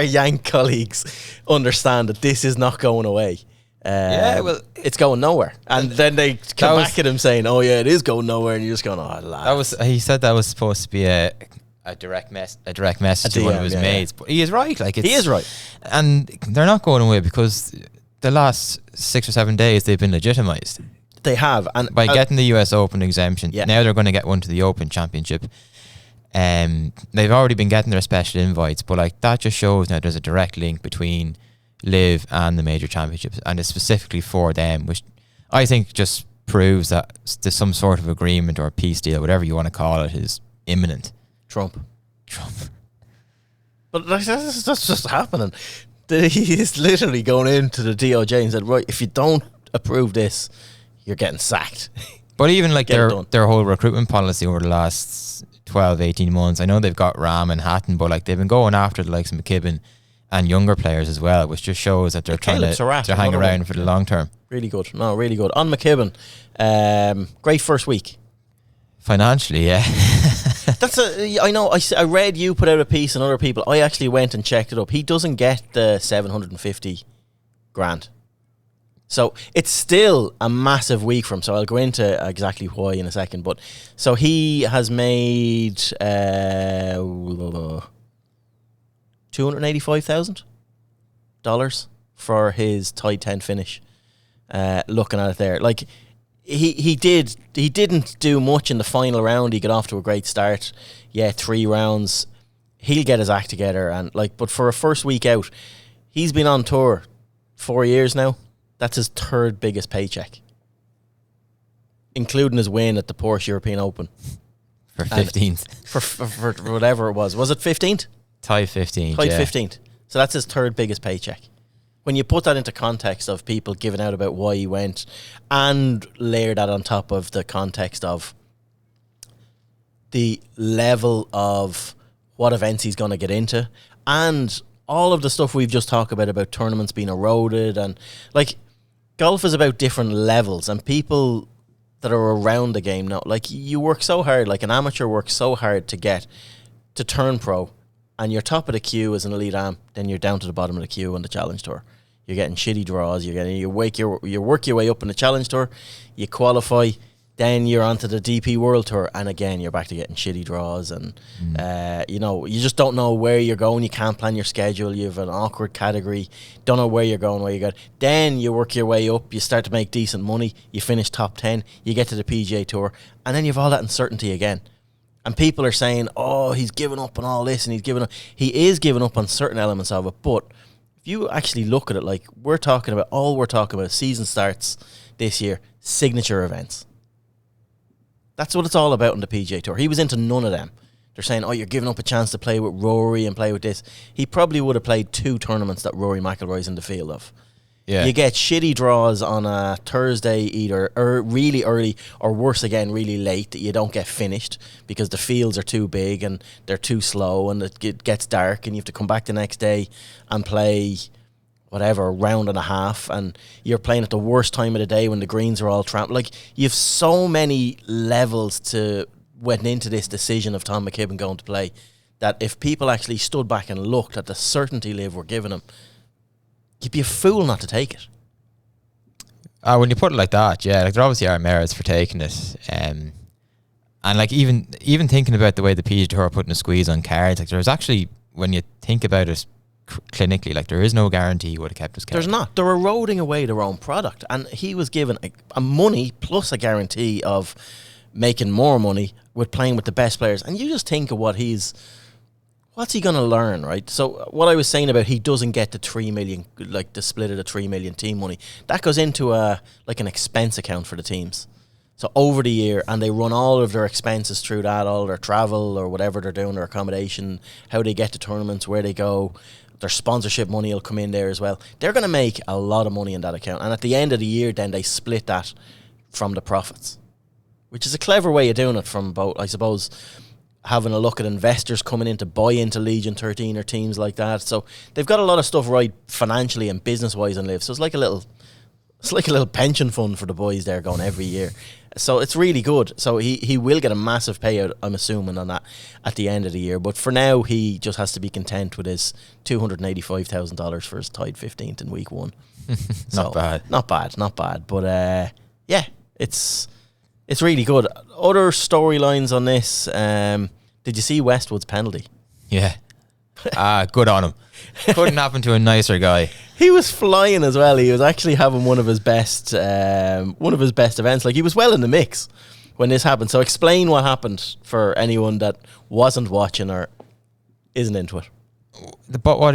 [SPEAKER 1] Yank colleagues understand that this is not going away? It's going nowhere, and then they come back at him saying, "Oh yeah, it is going nowhere," and you're just going, "Oh, lad."
[SPEAKER 2] He said that was supposed to be a direct message to one of his mates, but he is right. He is right, and they're not going away because the last 6 or 7 days they've been legitimised.
[SPEAKER 1] They have, and
[SPEAKER 2] by getting the US Open exemption, now they're going to get one to the Open Championship. They've already been getting their special invites, but like that just shows now there's a direct link between Live and the major championships, and it's specifically for them, which I think just proves that there's some sort of agreement or peace deal, whatever you want to call it, is imminent.
[SPEAKER 1] Trump. But that's just happening. He's literally going into the DOJ and said, right, if you don't approve this, you're getting sacked.
[SPEAKER 2] But even like their whole recruitment policy over the last 12, 18 months, I know they've got Rahm and Hatton, but like they've been going after the likes of McKibben and younger players as well, which just shows that they're trying to hang around for the long term.
[SPEAKER 1] Really good. No, really good. On McKibben, great first week.
[SPEAKER 2] Financially, yeah.
[SPEAKER 1] I know, I read you put out a piece and other people. I actually went and checked it up. He doesn't get the 750 grand. So it's still a massive week for him. So I'll go into exactly why in a second. But so he has made $285,000 for his tied 10 finish. Looking at it there, like he didn't do much in the final round. He got off to a great start. 3 rounds. He'll get his act together, and but for a first week out, he's been on tour 4 years now. That's his third biggest paycheck, including his win at the Porsche European Open
[SPEAKER 2] for 15th.
[SPEAKER 1] For whatever it was. Was it 15th?
[SPEAKER 2] Tied 15th.
[SPEAKER 1] Tied 15th. So that's his third biggest paycheck. When you put that into context of people giving out about why he went, and layer that on top of the context of the level of what events he's going to get into, and all of the stuff we've just talked about tournaments being eroded, and golf is about different levels, and people that are around the game now. Like, you work so hard, like an amateur works so hard to get to turn pro, and you're top of the queue as an elite am, then you're down to the bottom of the queue on the Challenge Tour. You're getting shitty draws. You work your way up in the Challenge Tour, you qualify, then you're onto the DP World Tour, and again you're back to getting shitty draws, and you just don't know where you're going. You can't plan your schedule. You have an awkward category. Don't know where you're going, where you go. Then you work your way up. You start to make decent money. You finish top 10. You get to the PGA Tour, and then you have all that uncertainty again. And people are saying, "Oh, he's given up on all this, and he's given up." He is giving up on certain elements of it, but if you actually look at it, like we're talking about, season starts this year, signature events. That's what it's all about on the PGA Tour. He was into none of them. They're saying, "Oh, you're giving up a chance to play with Rory and play with this." He probably would have played 2 tournaments that Rory McIlroy's in the field of. Yeah. You get shitty draws on a Thursday, either really early or worse again, really late, that you don't get finished because the fields are too big and they're too slow, and it gets dark and you have to come back the next day and play whatever, round and a half, and you're playing at the worst time of the day when the greens are all trampled. Like, you have so many levels to went into this decision of Tom McKibben going to play, that if people actually stood back and looked at the certainty Liv were giving him, you'd be a fool not to take it.
[SPEAKER 2] When you put it like that, yeah, like there obviously are merits for taking it, and like even thinking about the way the PGA Tour are putting a squeeze on cards, like there's actually, when you think about it clinically, like there is no guarantee he would have kept his card.
[SPEAKER 1] There's not. They're eroding away their own product, and he was given a money plus a guarantee of making more money with playing with the best players. And you just think of what's he going to learn, right? So what I was saying about he doesn't get the 3 million, like the split of the 3 million team money, that goes into an expense account for the teams. So over the year, and they run all of their expenses through that, all their travel or whatever they're doing, their accommodation, how they get to tournaments, where they go. Their sponsorship money will come in there as well. They're going to make a lot of money in that account. And at the end of the year, then they split that from the profits, which is a clever way of doing it from both, I suppose, having a look at investors coming in to buy into Legion 13 or teams like that. So they've got a lot of stuff right financially and business-wise in Liv. So it's like a little pension fund for the boys there going every year. So it's really good. So he will get a massive payout, I'm assuming, on that at the end of the year. But for now, he just has to be content with his $285,000 for his tied 15th in week 1.
[SPEAKER 2] Not
[SPEAKER 1] bad. But yeah, it's really good. Other storylines on this. Did you see Westwood's penalty?
[SPEAKER 2] Yeah. Good on him. Couldn't happen to a nicer guy.
[SPEAKER 1] He was flying as well. He was actually having one of his best events. Like, he was well in the mix when this happened. So explain what happened for anyone that wasn't watching or isn't into it.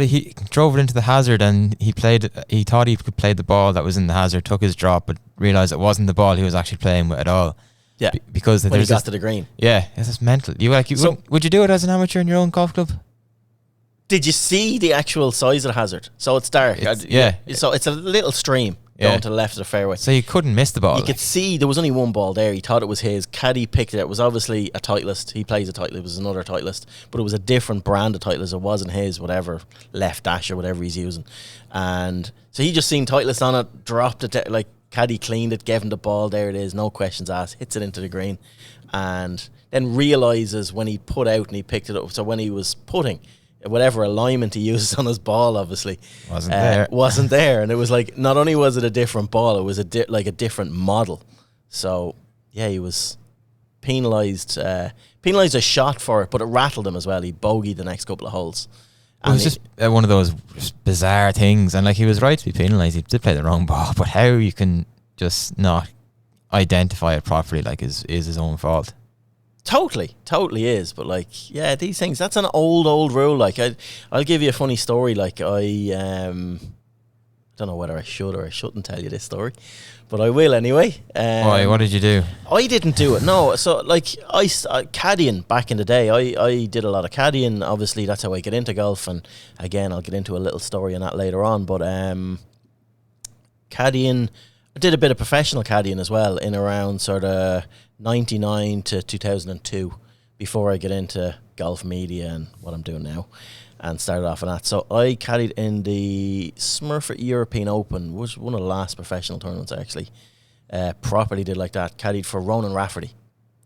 [SPEAKER 2] He drove it into the hazard, and he thought he could play the ball that was in the hazard, took his drop, but realised it wasn't the ball he was actually playing with at all.
[SPEAKER 1] Yeah,
[SPEAKER 2] because
[SPEAKER 1] when he got to the green.
[SPEAKER 2] Yeah, it's mental. Would you do it as an amateur in your own golf club?
[SPEAKER 1] Did you see the actual size of the hazard? So it's dark. So it's a little stream going to the left of the fairway.
[SPEAKER 2] So you couldn't miss the ball.
[SPEAKER 1] You could see there was only one ball there. He thought it was his. Caddie picked it. It was obviously a Titleist. He plays a Titleist. It was another Titleist. But it was a different brand of Titleist. It wasn't his, whatever, left dash or whatever he's using. And so he just seen Titleist on it, dropped it, like Caddie cleaned it, gave him the ball. There it is. No questions asked. Hits it into the green. And then realises when he put out and he picked it up. So when he was putting, whatever alignment he uses on his ball, obviously wasn't there, and it was like, not only was it a different ball, it was a different model. So yeah, he was penalised a shot for it, but it rattled him as well. He bogeyed the next couple of holes.
[SPEAKER 2] It was just one of those bizarre things, and like, he was right to be penalised. He did play the wrong ball, but how you can just not identify it properly, like, is his own fault.
[SPEAKER 1] Totally is. But like, yeah, these things, that's an old rule. Like, I'll give you a funny story. Like, I don't know whether I should or I shouldn't tell you this story, but I will anyway.
[SPEAKER 2] Why? What did you do?
[SPEAKER 1] I didn't do it. No. So like, I caddying back in the day. I did a lot of caddying. Obviously, that's how I get into golf. And again, I'll get into a little story on that later on. But caddying, I did a bit of professional caddying as well in around sort of 99 to 2002, before I get into golf media and what I'm doing now, and started off on that. So I caddied in the Smurfit European Open, which was one of the last professional tournaments I actually properly did like that. Caddied for Ronan Rafferty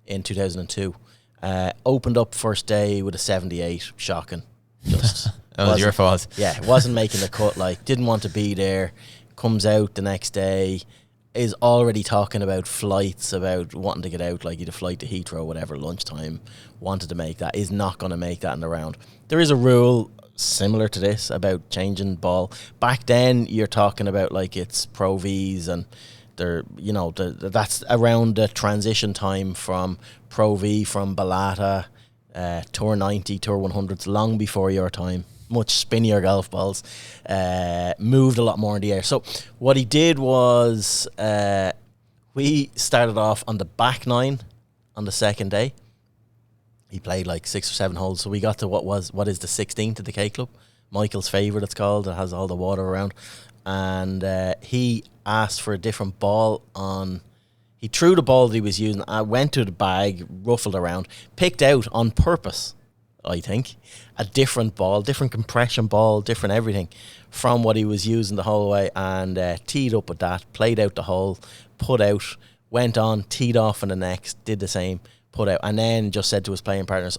[SPEAKER 1] in 2002. Opened up first day with a 78. Shocking. Just
[SPEAKER 2] that was your fault.
[SPEAKER 1] Yeah, wasn't making the cut. Like, didn't want to be there. Comes out the next day, is already talking about flights, about wanting to get out. Like, he'd a flight to Heathrow, whatever, lunchtime. Wanted to make that. Is not going to make that in the round. There is a rule similar to this about changing ball. Back then, you're talking about like it's Pro Vs and they're, you know, that's around the transition time from Pro V, from Balata, Tour 90, Tour 100s, long before your time. Much spinnier golf balls, moved a lot more in the air. So what he did was we started off on the back nine on the second day. He played like 6 or 7 holes, so we got to what is the 16th at the K Club, Michael's favourite it's called. It has all the water around, and he asked for a different ball on. He threw the ball that he was using. I went to the bag, ruffled around, picked out on purpose, I think, a different ball, different compression ball, different everything from what he was using the whole way, and teed up with that, played out the hole, put out, went on, teed off in the next, did the same, put out, and then just said to his playing partners,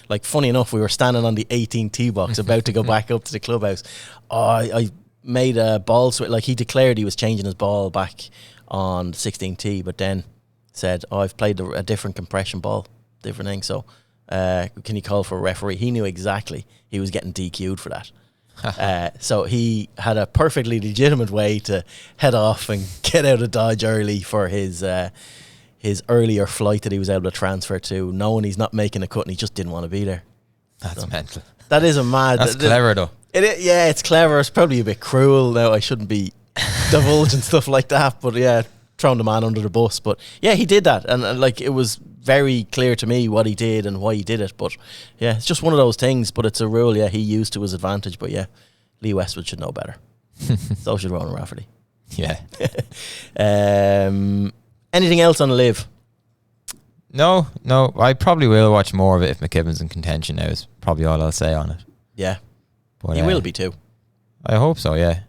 [SPEAKER 1] like funny enough, we were standing on the 18th tee box about to go back up to the clubhouse. I made a ball switch. Like, he declared he was changing his ball back on the 16th tee, but then said, I've played a different compression ball, different thing, so can you call for a referee? He knew exactly he was getting DQ'd for that. So he had a perfectly legitimate way to head off and get out of Dodge early for his earlier flight that he was able to transfer to, knowing he's not making a cut and he just didn't want to be there.
[SPEAKER 2] That's mental.
[SPEAKER 1] That is a mad...
[SPEAKER 2] That's clever, though.
[SPEAKER 1] Yeah, it's clever. It's probably a bit cruel. Now, I shouldn't be divulging stuff like that, but yeah, throwing the man under the bus. But yeah, he did that, and like, it was very clear to me what he did and why he did it. But yeah, it's just one of those things, but it's a rule, yeah, he used to his advantage. But yeah, Lee Westwood should know better. So should Ronan Rafferty.
[SPEAKER 2] Yeah.
[SPEAKER 1] Anything else on Live?
[SPEAKER 2] No. I probably will watch more of it if McKibben's in contention now, is probably all I'll say on it.
[SPEAKER 1] Yeah.
[SPEAKER 2] But
[SPEAKER 1] he will be too.
[SPEAKER 2] I hope so, yeah.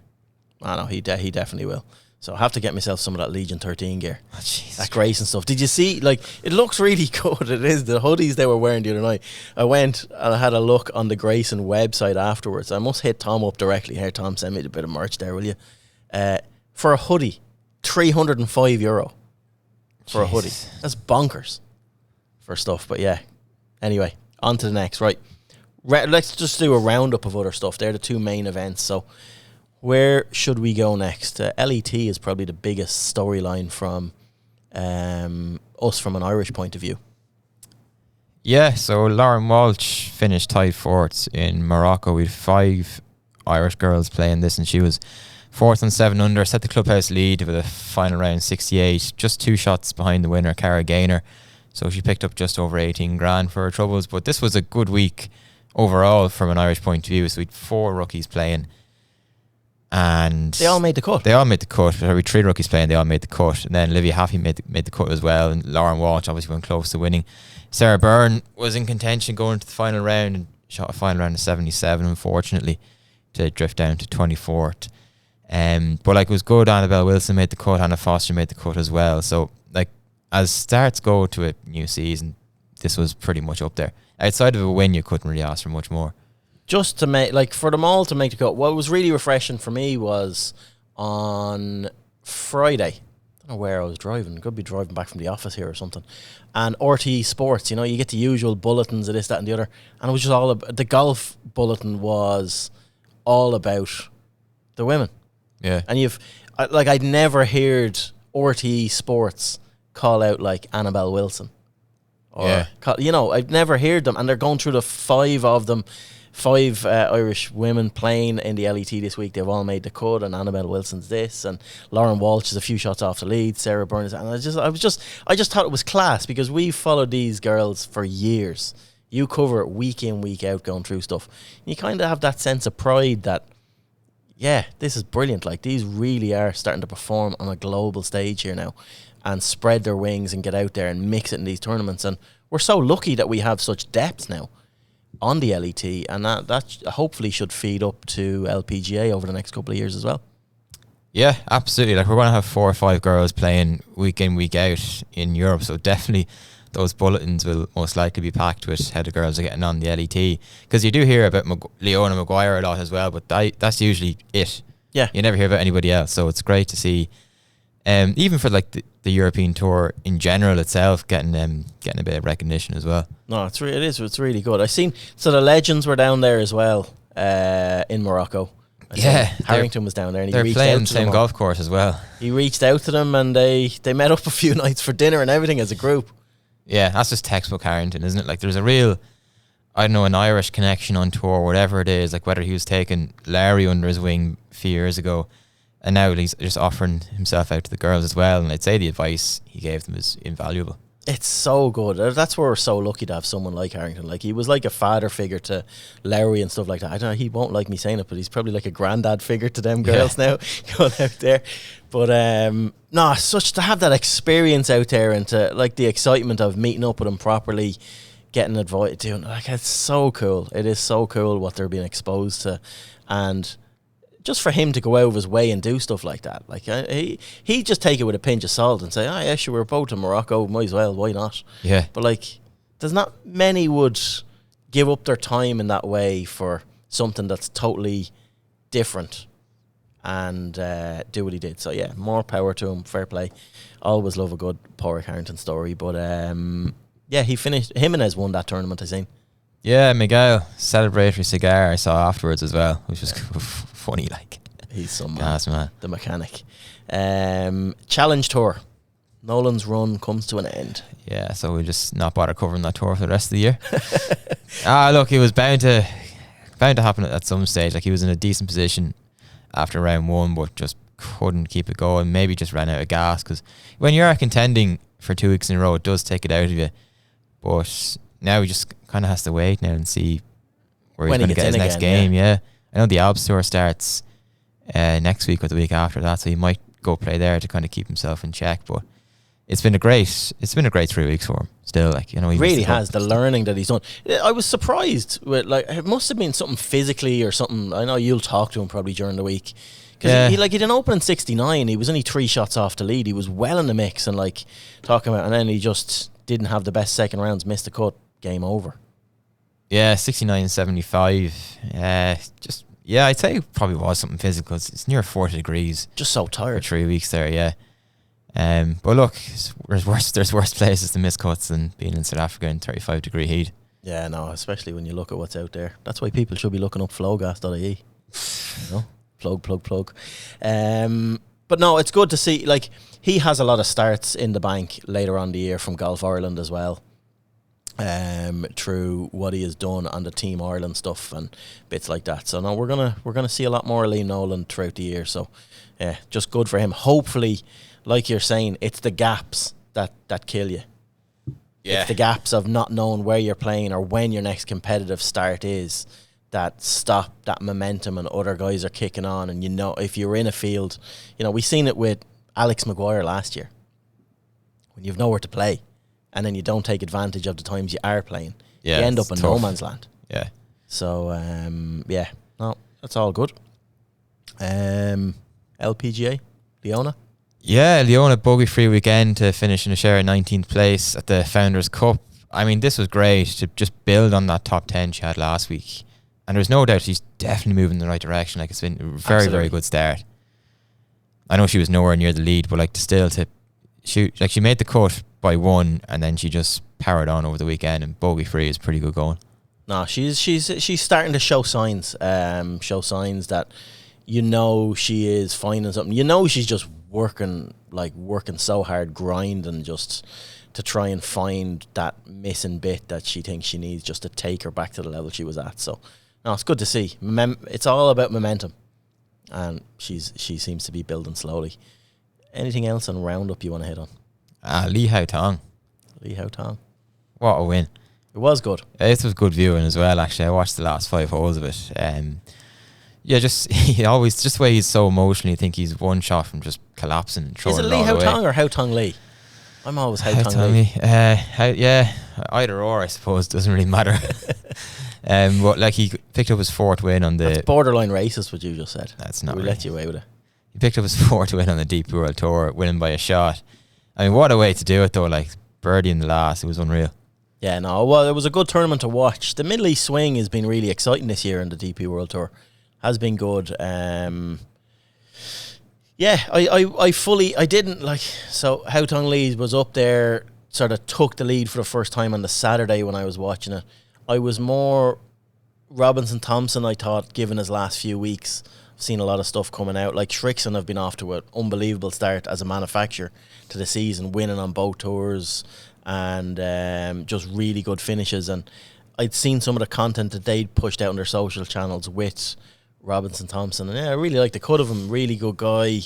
[SPEAKER 1] I know, he definitely will. So I have to get myself some of that Legion 13 gear.
[SPEAKER 2] Oh,
[SPEAKER 1] that Grace and stuff. Did you see, like, it looks really good. It is. The hoodies they were wearing the other night. I went and I had a look on the Grayson website afterwards. I must hit Tom up directly. Here, Tom, send me a bit of merch there, will you? For a hoodie, €305 for a hoodie. That's bonkers for stuff. But yeah, anyway, on to the next. Right, let's just do a roundup of other stuff. They're the two main events. So where should we go next? LET is probably the biggest storyline from us from an Irish point of view.
[SPEAKER 2] Yeah, so Lauren Walsh finished tied fourth in Morocco with 5 Irish girls playing this, and she was fourth on 7 under, set the clubhouse lead with a final round 68, just 2 shots behind the winner, Cara Gaynor. So she picked up just over 18 grand for her troubles. But this was a good week overall from an Irish point of view. So we had 4 rookies playing, and
[SPEAKER 1] they all made the cut.
[SPEAKER 2] We 3 rookies playing, they all made the cut. And then Olivia Haffey made the cut as well, and Lauren Walsh obviously went close to winning. Sarah Byrne was in contention going to the final round and shot a final round of 77, unfortunately, to drift down to 24th. But like, it was good. Annabelle Wilson made the cut, Anna Foster made the cut as well. So like, as starts go to a new season, this was pretty much up there. Outside of a win, you couldn't really ask for much more. Just to
[SPEAKER 1] make, like, for them all to make the cut, what was really refreshing for me was on Friday, I don't know where I was driving, could be driving back from the office here or something, and RTE Sports, you know, you get the usual bulletins of this, that and the other, and it was just all the golf bulletin was all about the women.
[SPEAKER 2] Yeah.
[SPEAKER 1] And I'd never heard RTE Sports call out like Annabelle Wilson. Or, I've never heard them. And they're going through the 5 of them, 5 Irish women playing in the LET this week. They've all made the cut, and Annabelle Wilson's this, and Lauren Walsh is a few shots off the lead. Sarah Byrne is, and I just thought it was class, because we've followed these girls for years. You cover it week in, week out, going through stuff. And you kind of have that sense of pride that, yeah, this is brilliant. Like, these really are starting to perform on a global stage here now and spread their wings and get out there and mix it in these tournaments. And we're so lucky that we have such depth now on the LET, and that hopefully should feed up to LPGA over the next couple of years as well.
[SPEAKER 2] Yeah, absolutely. Like, we're going to have 4 or 5 girls playing week in, week out in Europe. So definitely those bulletins will most likely be packed with how the girls are getting on the LET. Because you do hear about Leona Maguire a lot as well, but that's usually it.
[SPEAKER 1] Yeah.
[SPEAKER 2] You never hear about anybody else. So it's great to see, even for like the European Tour in general itself, getting a bit of recognition as well.
[SPEAKER 1] No, it's really good. I seen, so the legends were down there as well, in Morocco. Harrington was down there, and
[SPEAKER 2] they're playing the same golf course as well.
[SPEAKER 1] He reached out to them, and they met up a few nights for dinner and everything as a group.
[SPEAKER 2] Yeah, that's just textbook Harrington, isn't it? Like, there's a real, I don't know, an Irish connection on tour, whatever it is. Like, whether he was taking Larry under his wing a few years ago, and now he's just offering himself out to the girls as well. And I'd say the advice he gave them is invaluable.
[SPEAKER 1] It's so good. That's why we're so lucky to have someone like Harrington. Like, he was like a father figure to Lowry and stuff like that. I don't know, he won't like me saying it, but he's probably like a granddad figure to them girls now going out there. But such to have that experience out there, and to like the excitement of meeting up with him properly, getting advice, doing, like, it's so cool. It is so cool what they're being exposed to, and just for him to go out of his way and do stuff like that, like, he just take it with a pinch of salt and say, "Oh yeah, sure, we're both in Morocco, might as well, why not?" Yeah. But like, there's not many would give up their time in that way for something that's totally different, and do what he did. So yeah, more power to him. Fair play. Always love a good Porrick Harrington story. But he finished. Jimenez won that tournament, I seen. Yeah,
[SPEAKER 2] Miguel celebratory cigar I saw afterwards as well, which was funny. Like,
[SPEAKER 1] he's some man. The mechanic. Challenge Tour. Nolan's run comes to an end.
[SPEAKER 2] Yeah, so we'll just not bother covering that tour for the rest of the year. Look, it was bound to happen at some stage. Like, he was in a decent position after round 1, but just couldn't keep it going. Maybe just ran out of gas, because when you're contending for 2 weeks in a row, it does take it out of you. But now he just kind of has to wait now and see where he's going to get his next game. Yeah, I know the Alps Tour starts next week or the week after that, so he might go play there to kind of keep himself in check. But it's been a great 3 weeks for him. Still, like, you know, he
[SPEAKER 1] really has the learning that he's done. I was surprised with, like, it must have been something physically or something. I know you'll talk to him probably during the week, because he didn't open in 69. He was only 3 shots off the lead. He was well in the mix and like talking about, and then he just didn't have the best second rounds, missed a cut, game over.
[SPEAKER 2] Yeah, 69.75. I'd say it probably was something physical. It's near 40 degrees.
[SPEAKER 1] Just so tired.
[SPEAKER 2] For 3 weeks there, yeah. But look, there's worse places to miss cuts than being in South Africa in 35-degree heat.
[SPEAKER 1] Yeah, no, especially when you look at what's out there. That's why people should be looking up flowgas.ie. You know? Plug. But no, it's good to see, like, he has a lot of starts in the bank later on the year from Golf Ireland as well. Through what he has done on the Team Ireland stuff and bits like that. So no, we're gonna see a lot more of Liam Nolan throughout the year. So yeah, just good for him. Hopefully, like you're saying, it's the gaps that kill you. Yeah. It's the gaps of not knowing where you're playing or when your next competitive start is that stop that momentum, and other guys are kicking on. And, you know, if you're in a field, you know, we seen it with Alex Maguire last year. When you've nowhere to play and then you don't take advantage of the times you are playing, you end up in no man's land.
[SPEAKER 2] Yeah.
[SPEAKER 1] So, no, that's all good. LPGA, Leona?
[SPEAKER 2] Yeah, Leona bogey-free weekend to finish in a share of 19th place at the Founders Cup. I mean, this was great to just build on that top 10 she had last week. And there's no doubt she's definitely moving in the right direction. Like, it's been a very, very good start. I know she was nowhere near the lead, but she made the cut by 1, and then she just powered on over the weekend, and bogey-free is pretty good going. No,
[SPEAKER 1] she's starting to show signs. Show signs that, you know, she is finding something. You know, she's just working so hard, grinding just to try and find that missing bit that she thinks she needs just to take her back to the level she was at. So, no, it's good to see. It's all about momentum, and she seems to be building slowly. Anything else on Roundup you want to hit on?
[SPEAKER 2] Lee Hao Tong. What a win.
[SPEAKER 1] It was good.
[SPEAKER 2] It was good viewing as well, actually. I watched the last 5 holes of it. Just the way he's so emotional, you think he's one shot from just collapsing and throwing it all away.
[SPEAKER 1] Is it Lee Hao Tong or Hao Tong Lee? I'm always Hao Tong Lee.
[SPEAKER 2] Either or, I suppose. Doesn't really matter. But like, he picked up his 4th win on the...
[SPEAKER 1] That's borderline racist what you just said.
[SPEAKER 2] That's not
[SPEAKER 1] We let you away with it.
[SPEAKER 2] He picked up his 4th win on the DP World Tour, winning by a shot. I mean, what a way to do it, though. Like, birdie in the last. It was unreal.
[SPEAKER 1] Yeah, no, well, it was a good tournament to watch. The Middle East swing has been really exciting this year in the DP World Tour. Has been good. Yeah, I didn't like, so Haotong Lee was up there, sort of took the lead for the first time on the Saturday when I was watching it. I was more Robinson Thompson, I thought, given his last few weeks. I've seen a lot of stuff coming out. Like Shrixon have been off to an unbelievable start as a manufacturer to the season, winning on both tours and just really good finishes. And I'd seen some of the content that they'd pushed out on their social channels with Robinson Thompson, and yeah, I really like the cut of him. Really good guy,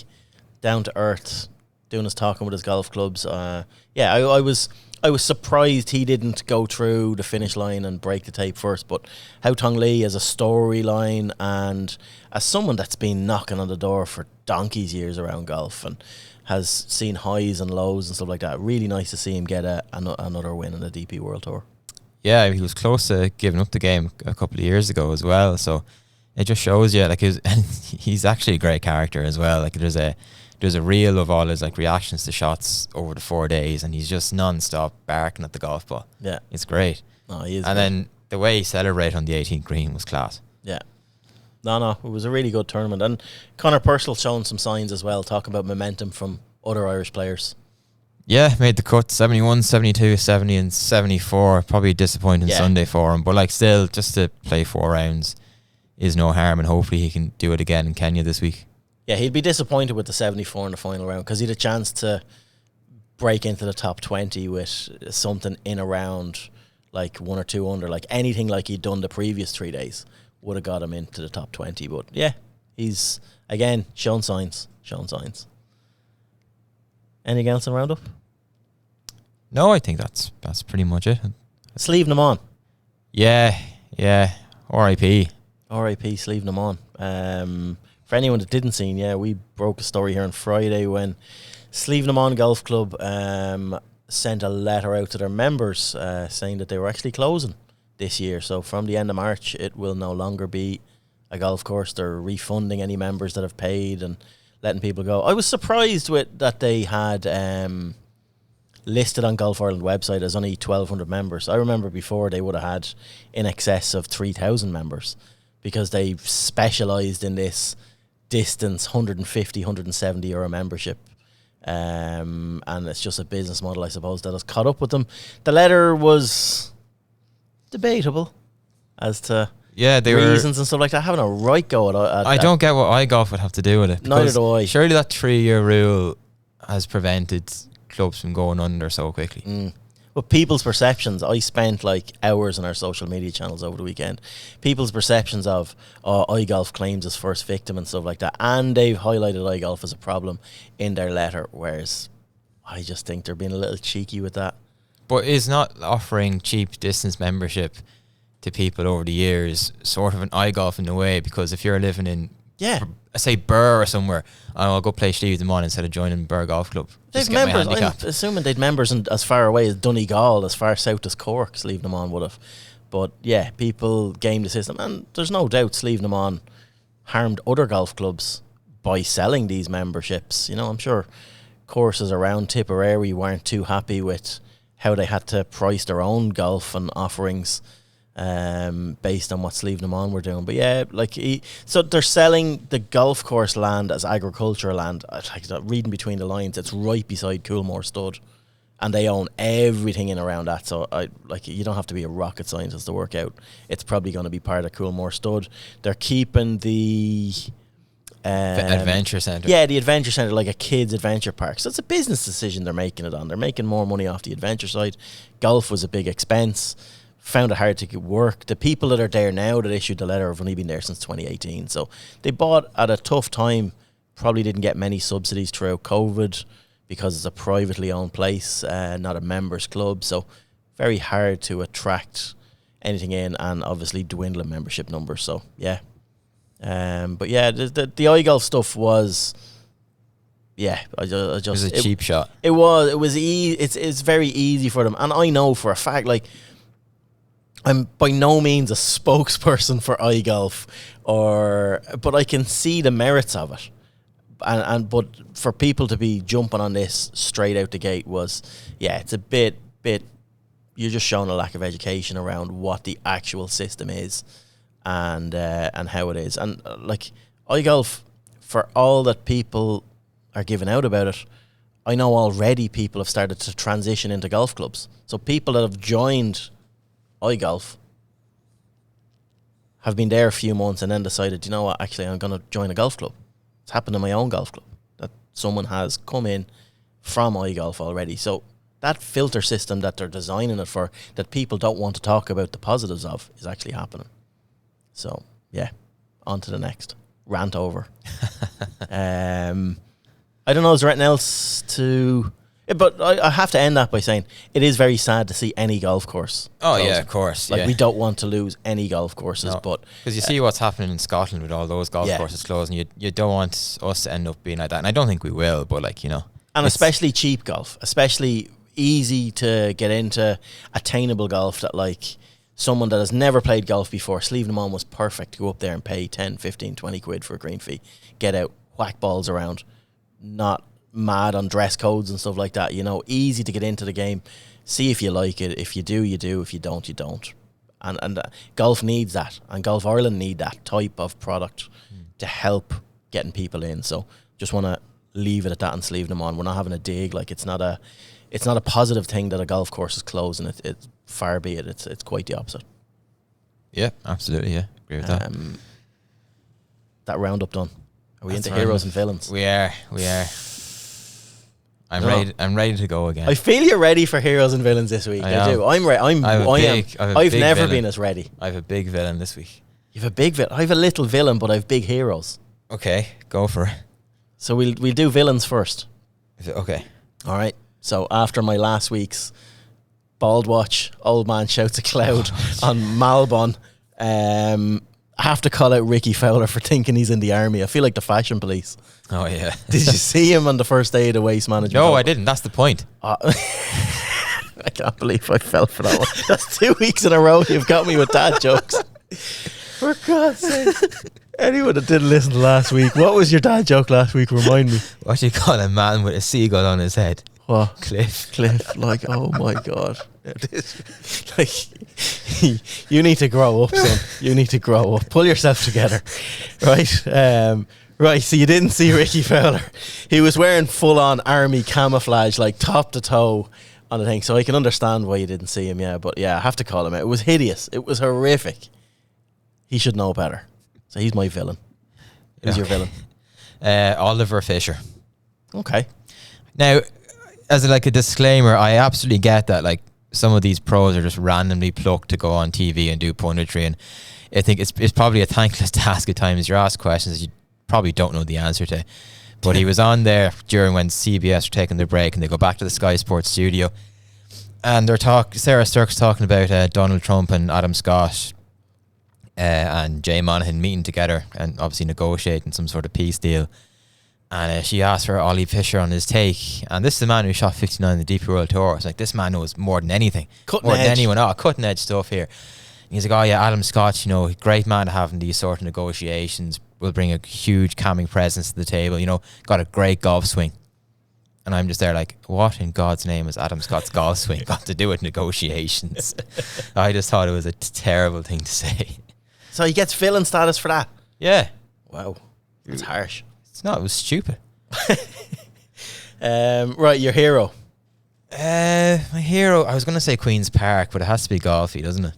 [SPEAKER 1] down to earth, doing his talking with his golf clubs. Yeah, I was surprised he didn't go through the finish line and break the tape first. But Haotong Lee as a storyline and as someone that's been knocking on the door for donkey's years around golf and has seen highs and lows and stuff like that. Really nice to see him get another win in the DP World Tour.
[SPEAKER 2] Yeah, he was close to giving up the game a couple of years ago as well. So it just shows you, like, he's actually a great character as well. Like, there's a reel of all his like reactions to shots over the 4 days, and he's just non-stop barking at the golf ball. Yeah, it's great.
[SPEAKER 1] No, he is.
[SPEAKER 2] And then the way he celebrated on the 18th green was class.
[SPEAKER 1] Yeah. No, it was a really good tournament. And Conor Purcell showing some signs as well, talking about momentum from other Irish players.
[SPEAKER 2] Yeah, made the cut, 71, 72, 70 and 74. Probably disappointing Sunday for him, but like still, just to play 4 rounds is no harm, and hopefully he can do it again in Kenya this week.
[SPEAKER 1] Yeah, he'd be disappointed with the 74 in the final round because he had a chance to break into the top 20 with something in around like 1 or 2 under, like anything like he'd done the previous 3 days would have got him into the top 20. But yeah, he's again shown signs. Anything else in roundup?
[SPEAKER 2] No, I think that's pretty much it.
[SPEAKER 1] Slievenamon.
[SPEAKER 2] Yeah. R.I.P.
[SPEAKER 1] Slievenamon. For anyone that didn't see, we broke a story here on Friday when Slievenamon Golf Club sent a letter out to their members saying that they were actually closing this year. So from the end of March, it will no longer be a golf course. They're refunding any members that have paid and letting people go. I was surprised with that they had listed on Golf Ireland website as only 1,200 members. I remember before they would have had in excess of 3,000 members because they specialised in this distance 150, 170 euro membership. And it's just a business model, I suppose, that has caught up with them. The letter was debatable as to reasons and stuff like that. Having a right go at
[SPEAKER 2] I don't get what iGolf would have to do with it.
[SPEAKER 1] Neither do I.
[SPEAKER 2] Surely that 3-year rule has prevented clubs from going under so quickly.
[SPEAKER 1] But people's perceptions, I spent like hours on our social media channels over the weekend. People's perceptions of iGolf claims as first victim and stuff like that, and they've highlighted iGolf as a problem in their letter, whereas I just think they're being a little cheeky with that.
[SPEAKER 2] But is not offering cheap distance membership to people over the years sort of an iGolf in a way? Because if you're living in say Burr or somewhere, I'll go play Slievenamon instead of joining Burr Golf Club.
[SPEAKER 1] They've members. I'm assuming they'd members as far away as Donegal, as far south as Cork. Slievenamon would have, but yeah, people game the system, and there's no doubt Slievenamon harmed other golf clubs by selling these memberships. You know, I'm sure courses around Tipperary weren't too happy with how they had to price their own golf and offerings based on what Slievenamon were doing. But yeah, so they're selling the golf course land as agricultural land. Reading between the lines, it's right beside Coolmore Stud, and they own everything in around that. So you don't have to be a rocket scientist to work out it's probably going to be part of Coolmore Stud. They're keeping the
[SPEAKER 2] adventure centre.
[SPEAKER 1] Yeah, the adventure centre, like a kids' adventure park. So it's a business decision they're making it on. They're making more money off the adventure side. Golf was a big expense. Found it hard to get work. The people that are there now that issued the letter have only been there since 2018. So they bought at a tough time. Probably didn't get many subsidies throughout COVID because it's a privately owned place, not a members club. So very hard to attract anything in, and obviously dwindling membership numbers. So yeah. But yeah, the iGolf stuff was, it was
[SPEAKER 2] a cheap shot.
[SPEAKER 1] It was easy. It's very easy for them, and I know for a fact, like, I'm by no means a spokesperson for iGolf, but I can see the merits of it. But for people to be jumping on this straight out the gate was, it's a bit. You're just showing a lack of education around what the actual system is, and how it is, and like iGolf, for all that people are giving out about it, I know already people have started to transition into golf clubs. So people that have joined iGolf have been there a few months and then decided, you know what, actually I'm going to join a golf club. It's happened in my own golf club that someone has come in from iGolf already. So that filter system that they're designing it for, that people don't want to talk about the positives of, is actually happening. So, on to the next. Rant over. I don't know, is there anything else to... But I have to end that by saying it is very sad to see any golf course closing.
[SPEAKER 2] Yeah, of course.
[SPEAKER 1] We don't want to lose any golf courses, but...
[SPEAKER 2] Because you see what's happening in Scotland with all those golf courses closing. You don't want us to end up being like that. And I don't think we will, but And
[SPEAKER 1] especially cheap golf. Especially easy to get into, attainable golf that someone that has never played golf before. Slievenamon was perfect to go up there and pay 10, 15, 20 quid for a green fee. Get out, whack balls around. Not mad on dress codes and stuff like that, easy to get into the game, see if you like it. If you do, you do. If you don't, you don't. And golf needs that, and Golf Ireland need that type of product to help getting people in. So just want to leave it at that and Slievenamon. We're not having a dig. It's not a positive thing that a golf course is closing. It's far be it. It's quite the opposite.
[SPEAKER 2] Yeah, absolutely. Yeah, agree with that.
[SPEAKER 1] That roundup done. Are we into heroes and villains?
[SPEAKER 2] We are. I'm ready to go again.
[SPEAKER 1] I feel you're ready for heroes and villains this week. I do. I'm ready. I've never been as ready.
[SPEAKER 2] I have a big villain this week.
[SPEAKER 1] You have a big villain. I have a little villain, but I have big heroes.
[SPEAKER 2] Okay, go for it.
[SPEAKER 1] So we'll do villains first.
[SPEAKER 2] Okay.
[SPEAKER 1] All right. So after my last week's bald watch, old man shouts a cloud on Malbon, I have to call out Ricky Fowler for thinking he's in the army. I feel like the fashion police.
[SPEAKER 2] Oh, yeah.
[SPEAKER 1] Did you see him on the first day of the waste management?
[SPEAKER 2] No, I didn't. That's the point.
[SPEAKER 1] I can't believe I fell for that one. That's 2 weeks in a row you've got me with dad jokes. For God's sake. Anyone that didn't listen to last week, what was your dad joke last week? Remind me.
[SPEAKER 2] What do you call a man with a seagull on his head?
[SPEAKER 1] What?
[SPEAKER 2] Cliff.
[SPEAKER 1] Oh my God. You need to grow up, son. You need to grow up. Pull yourself together. Right? Right, so you didn't see Ricky Fowler. He was wearing full-on army camouflage, top to toe on the thing. So I can understand why you didn't see him, But I have to call him out. It was hideous. It was horrific. He should know better. So he's my villain. Who's your villain?
[SPEAKER 2] Oliver Fisher.
[SPEAKER 1] Okay.
[SPEAKER 2] Now, as a disclaimer, I absolutely get that some of these pros are just randomly plucked to go on TV and do punditry, and I think it's probably a thankless task at times. You're asked questions you probably don't know the answer to. But he was on there during when CBS were taking their break and they go back to the Sky Sports studio, and Sarah Sturck's talking about Donald Trump and Adam Scott and Jay Monaghan meeting together and obviously negotiating some sort of peace deal. And she asked for Ollie Fisher on his take. And this is the man who shot 59 in the DP World Tour. It's this man knows more than anything. More than anyone. Cutting edge stuff here. And he's Adam Scott, great man to have in these sort of negotiations. Will bring a huge calming presence to the table. Got a great golf swing. And I'm just there what in God's name has Adam Scott's golf swing got to do with negotiations? I just thought it was a terrible thing to say.
[SPEAKER 1] So he gets villain status for that?
[SPEAKER 2] Yeah.
[SPEAKER 1] Wow. That's harsh.
[SPEAKER 2] No, it was stupid.
[SPEAKER 1] Right, your hero.
[SPEAKER 2] My hero, I was going to say Queen's Park, but it has to be Golfy, doesn't it?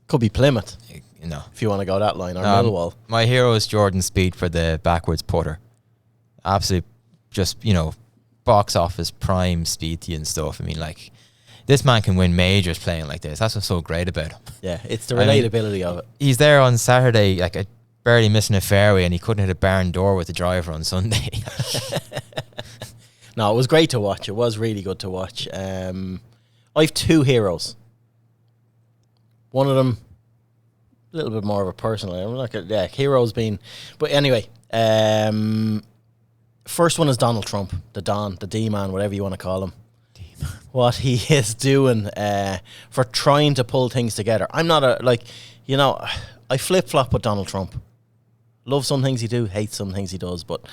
[SPEAKER 1] Could be Plymouth.
[SPEAKER 2] No.
[SPEAKER 1] If you want to go that line, or Millwall. My
[SPEAKER 2] hero is Jordan Spieth for the backwards putter. Absolute, just, box office prime Spiethy and stuff. This man can win majors playing like this. That's what's so great about him.
[SPEAKER 1] Yeah, it's the relatability of it.
[SPEAKER 2] He's there on Saturday, barely missing a fairway, and he couldn't hit a barn door with the driver on Sunday.
[SPEAKER 1] No, it was great to watch. It was really good to watch. I have two heroes. One of them, a little bit more of a personal. I'm heroes being, but anyway. First one is Donald Trump, the Don, the D-man, whatever you want to call him. D-man. What he is doing for trying to pull things together. I'm not I flip-flop with Donald Trump. Loves some things he do, hates some things he does, but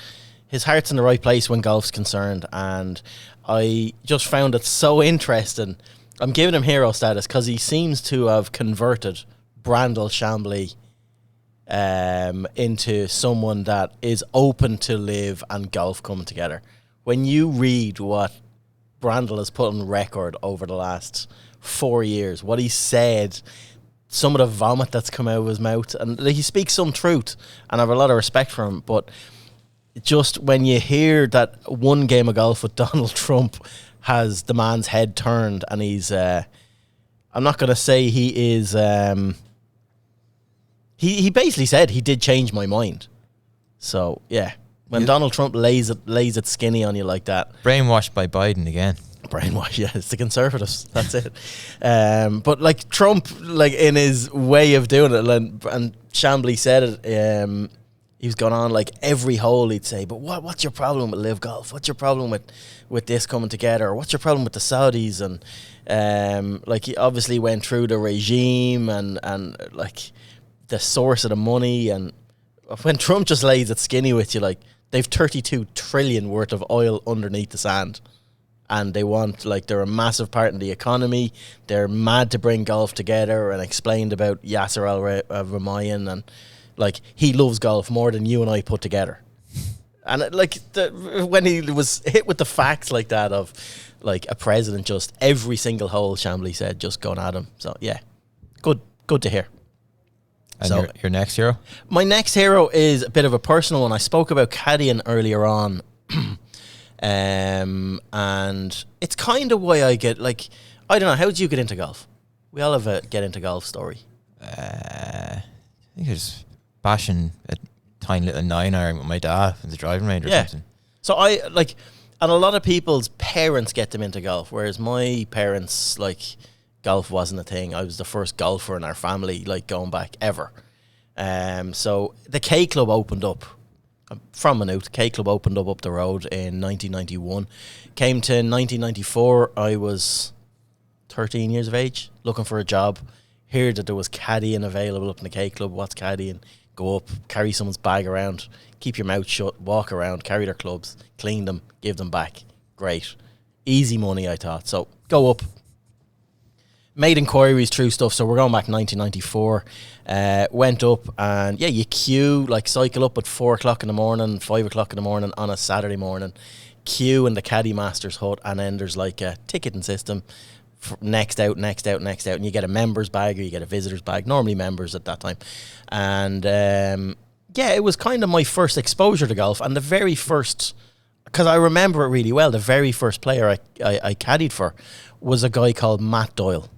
[SPEAKER 1] his heart's in the right place when golf's concerned, and I just found it so interesting. I'm giving him hero status because he seems to have converted Brandel Chambly into someone that is open to live and golf coming together. When you read what Brandel has put on record over the last 4 years, what he said, some of the vomit that's come out of his mouth, and he speaks some truth, and I have a lot of respect for him, but just when you hear that one game of golf with Donald Trump has the man's head turned, and he's I'm not going to say he is he basically said he did change my mind. So yeah, when Donald Trump lays it skinny on you like that,
[SPEAKER 2] brainwashed by Biden again.
[SPEAKER 1] Brainwash, yeah, it's the Conservatives. That's it. But like Trump, like in his way of doing it, and Chambly said it. He was going on like every hole he'd say, but what's your problem with Live Golf? What's your problem with this coming together? Or what's your problem with the Saudis? And like he obviously went through the regime and like the source of the money. And when Trump just lays it skinny with you, like they've 32 trillion worth of oil underneath the sand. And they want, like, they're a massive part in the economy. They're mad to bring golf together, and explained about Yasser Al-Rumayyan, and like he loves golf more than you and I put together. And like when he was hit with the facts like that of like a president, just every single hole Chambly said just going at him. So yeah, good to hear.
[SPEAKER 2] And
[SPEAKER 1] so
[SPEAKER 2] your next hero? My
[SPEAKER 1] next hero is a bit of a personal one. I spoke about caddying earlier on. And it's kind of why I get, like, I don't know, how did you get into golf? We all have a get into golf story.
[SPEAKER 2] I think it was bashing a tiny little 9-iron with my dad in the driving range or something.
[SPEAKER 1] So I, like, and a lot of people's parents get them into golf, whereas my parents, like, golf wasn't a thing. I was the first golfer in our family, like, going back ever. So the K Club opened up. From Maynooth, K Club opened up the road in 1991. Came to 1994, I was 13 years of age, looking for a job. Heard that there was caddying available up in the K Club. What's caddying? Go up, carry someone's bag around, keep your mouth shut, walk around, carry their clubs, clean them, give them back. Great. Easy money, I thought. So go up. Made inquiries through stuff, so we're going back 1994. Went up and yeah, you queue, like cycle up at 4 o'clock in the morning, 5 o'clock in the morning on a Saturday morning, queue in the caddy master's hut, and then there's like a ticketing system, next out, and you get a member's bag or you get a visitor's bag, normally members at that time. And yeah, it was kind of my first exposure to golf, and the very first, because I remember it really well, the very first player I caddied for was a guy called Matt Doyle.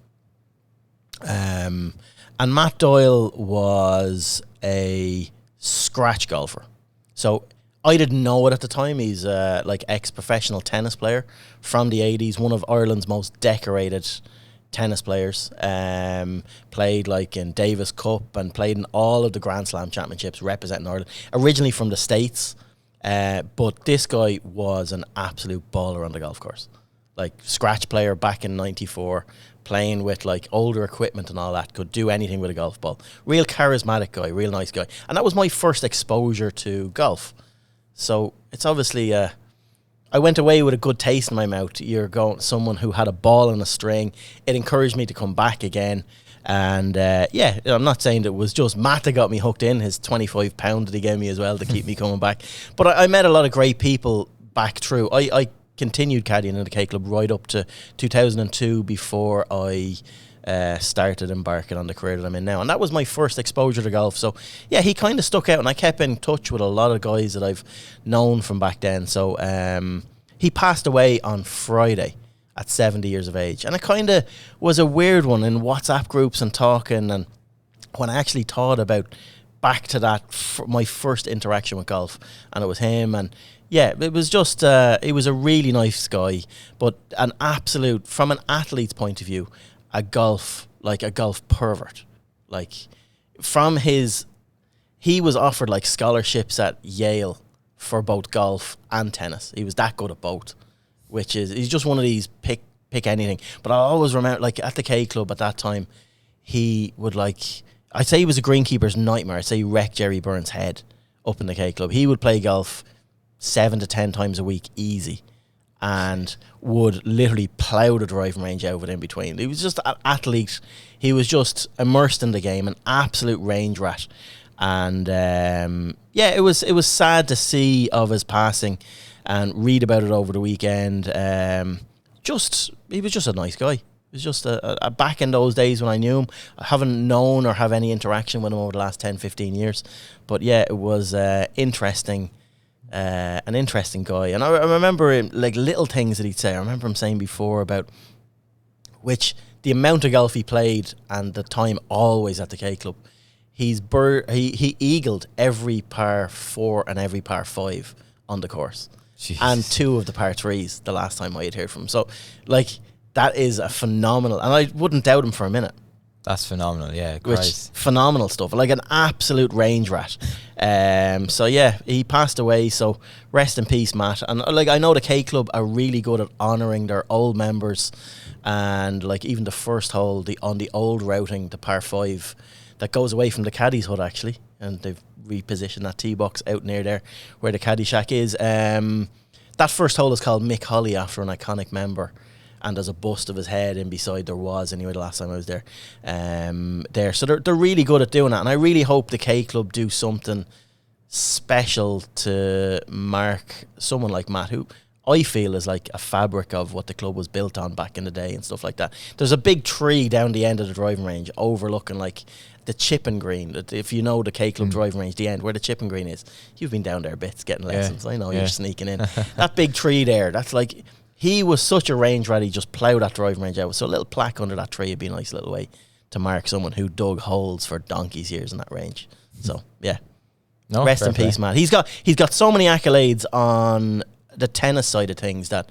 [SPEAKER 1] And Matt Doyle was a scratch golfer. So I didn't know it at the time. He's like ex-professional tennis player from the 80s, one of Ireland's most decorated tennis players. Played like in Davis Cup and played in all of the Grand Slam championships representing Ireland. Originally from the States, but this guy was an absolute baller on the golf course. Like scratch player back in 94, playing with like older equipment and all that, could do anything with a golf ball. Real charismatic guy, real nice guy. And that was my first exposure to golf. So it's obviously, I went away with a good taste in my mouth. You're going, someone who had a ball and a string. It encouraged me to come back again. And yeah, I'm not saying that it was just Matt that got me hooked in, his £25 that he gave me as well to keep me coming back. But I met a lot of great people back through. I continued caddying in the K Club right up to 2002 before I started embarking on the career that I'm in now. And that was my first exposure to golf. So yeah, he kind of stuck out, and I kept in touch with a lot of guys that I've known from back then. So he passed away on Friday at 70 years of age. And it kind of was a weird one in WhatsApp groups and talking. And when I actually thought about back to that, my first interaction with golf, and it was him. And yeah, it was just, it was a really nice guy, but an absolute, from an athlete's point of view, a golf pervert. Like, from his, he was offered like scholarships at Yale for both golf and tennis. He was that good at both, which is, he's just one of these pick anything. But I always remember, like, at the K Club at that time, he would like, I'd say he was a greenkeeper's nightmare. I'd say he wrecked Jerry Byrne's head up in the K Club. He would play golf 7 to 10 times a week easy, and would literally plough the driving range out of it in between. He was just an athlete. He was just immersed in the game, an absolute range rat. And it was sad to see of his passing and read about it over the weekend. He was just a nice guy. He was just a back in those days when I knew him. I haven't known or have any interaction with him over the last 10, 15 years. But yeah, it was interesting. An interesting guy. And I remember him, like, little things that he'd say. I remember him saying before about the amount of golf he played and the time always at the K Club. He eagled every par 4 and every par 5 on the course. Jeez. And 2 of the par 3s the last time I had heard from him. So, like, that is a phenomenal, and I wouldn't doubt him for a minute.
[SPEAKER 2] That's phenomenal, yeah.
[SPEAKER 1] Phenomenal stuff, like an absolute range rat. So yeah, he passed away, so rest in peace, Matt. And like, I know the K Club are really good at honouring their old members, and like even the first hole, on the old routing, the par 5 that goes away from the caddie's hut actually, and they've repositioned that tee box out near there where the caddy shack is. That first hole is called Mick Holly after an iconic member. And there's a bust of his head in beside. There was anyway the last time I was there. So they're really good at doing that, and I really hope the K Club do something special to mark someone like Matt, who I feel is like a fabric of what the club was built on back in the day and stuff like that. There's a big tree down the end of the driving range overlooking like the chipping green. If you know the K Club driving range, the end where the chipping green is, you've been down there bits getting lessons. I know you're sneaking in. That big tree there, that's like. He was such a range rat, he just ploughed that driving range out. So a little plaque under that tree would be a nice little way to mark someone who dug holes for donkey's years in that range. So, yeah. No, rest in peace, man. He's got so many accolades on the tennis side of things that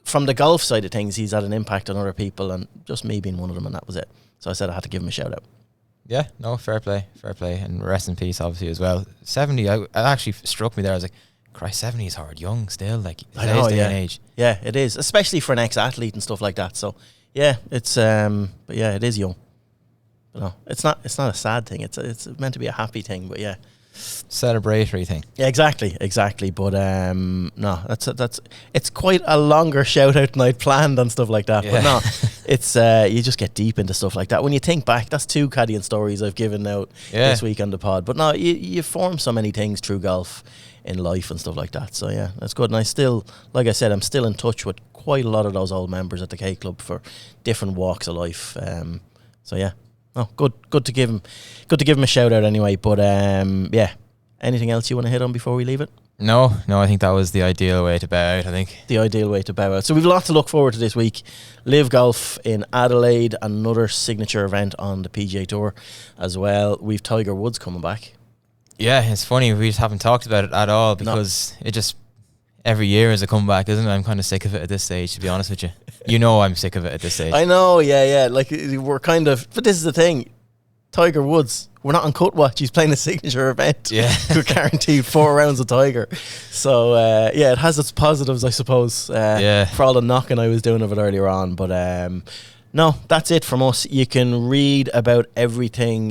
[SPEAKER 1] from the golf side of things, he's had an impact on other people, and just me being one of them, and that was it. So I said I had to give him a shout out.
[SPEAKER 2] Yeah, no, fair play. And rest in peace, obviously, as well. 70, it actually struck me there. I was like, Christ, 70 is hard young still, like today's day and age.
[SPEAKER 1] Yeah, it is, especially for an ex-athlete and stuff like that. So yeah, it's but yeah, it is young. But no, it's not a sad thing. It's meant to be a happy thing. But yeah,
[SPEAKER 2] celebratory thing.
[SPEAKER 1] Yeah, exactly. But no, that's it's quite a longer shout out than I'd planned and stuff like that. Yeah. But no, it's you just get deep into stuff like that when you think back. That's 2 caddying stories I've given out this week on the pod. But no, you form so many things through golf in life and stuff like that. So yeah, that's good. And I still, like I said, I'm still in touch with quite a lot of those old members at the K Club for different walks of life. So yeah, no, good to give him a shout out anyway. But yeah, anything else you want to hit on before we leave it?
[SPEAKER 2] No, I think that was the ideal way to bow out. I think
[SPEAKER 1] the ideal way to bow out. So we've a lot to look forward to this week. Live Golf in Adelaide, another signature event on the PGA Tour as well. We've Tiger Woods coming back.
[SPEAKER 2] Yeah, it's funny, we just haven't talked about it at all because it just every year is a comeback, isn't it? I'm kind of sick of it at this stage, to be honest with you. You know I'm sick of it at this stage.
[SPEAKER 1] I know, yeah. Like, we're kind of... But this is the thing. Tiger Woods, we're not on cut watch. He's playing a signature event. Yeah. We're guaranteed 4 rounds of Tiger. So, yeah, it has its positives, I suppose, for all the knocking I was doing of it earlier on. But... no, that's it from us. You can read about everything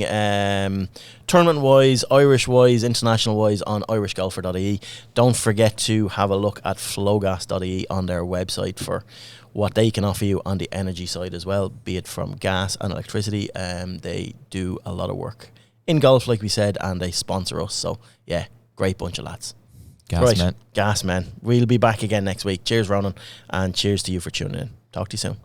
[SPEAKER 1] tournament-wise, Irish-wise, international-wise on irishgolfer.ie. Don't forget to have a look at flowgas.ie on their website for what they can offer you on the energy side as well, be it from gas and electricity. They do a lot of work in golf, like we said, and they sponsor us. So, yeah, great bunch of lads.
[SPEAKER 2] Gas, man.
[SPEAKER 1] Gas, man. We'll be back again next week. Cheers, Ronan, and cheers to you for tuning in. Talk to you soon.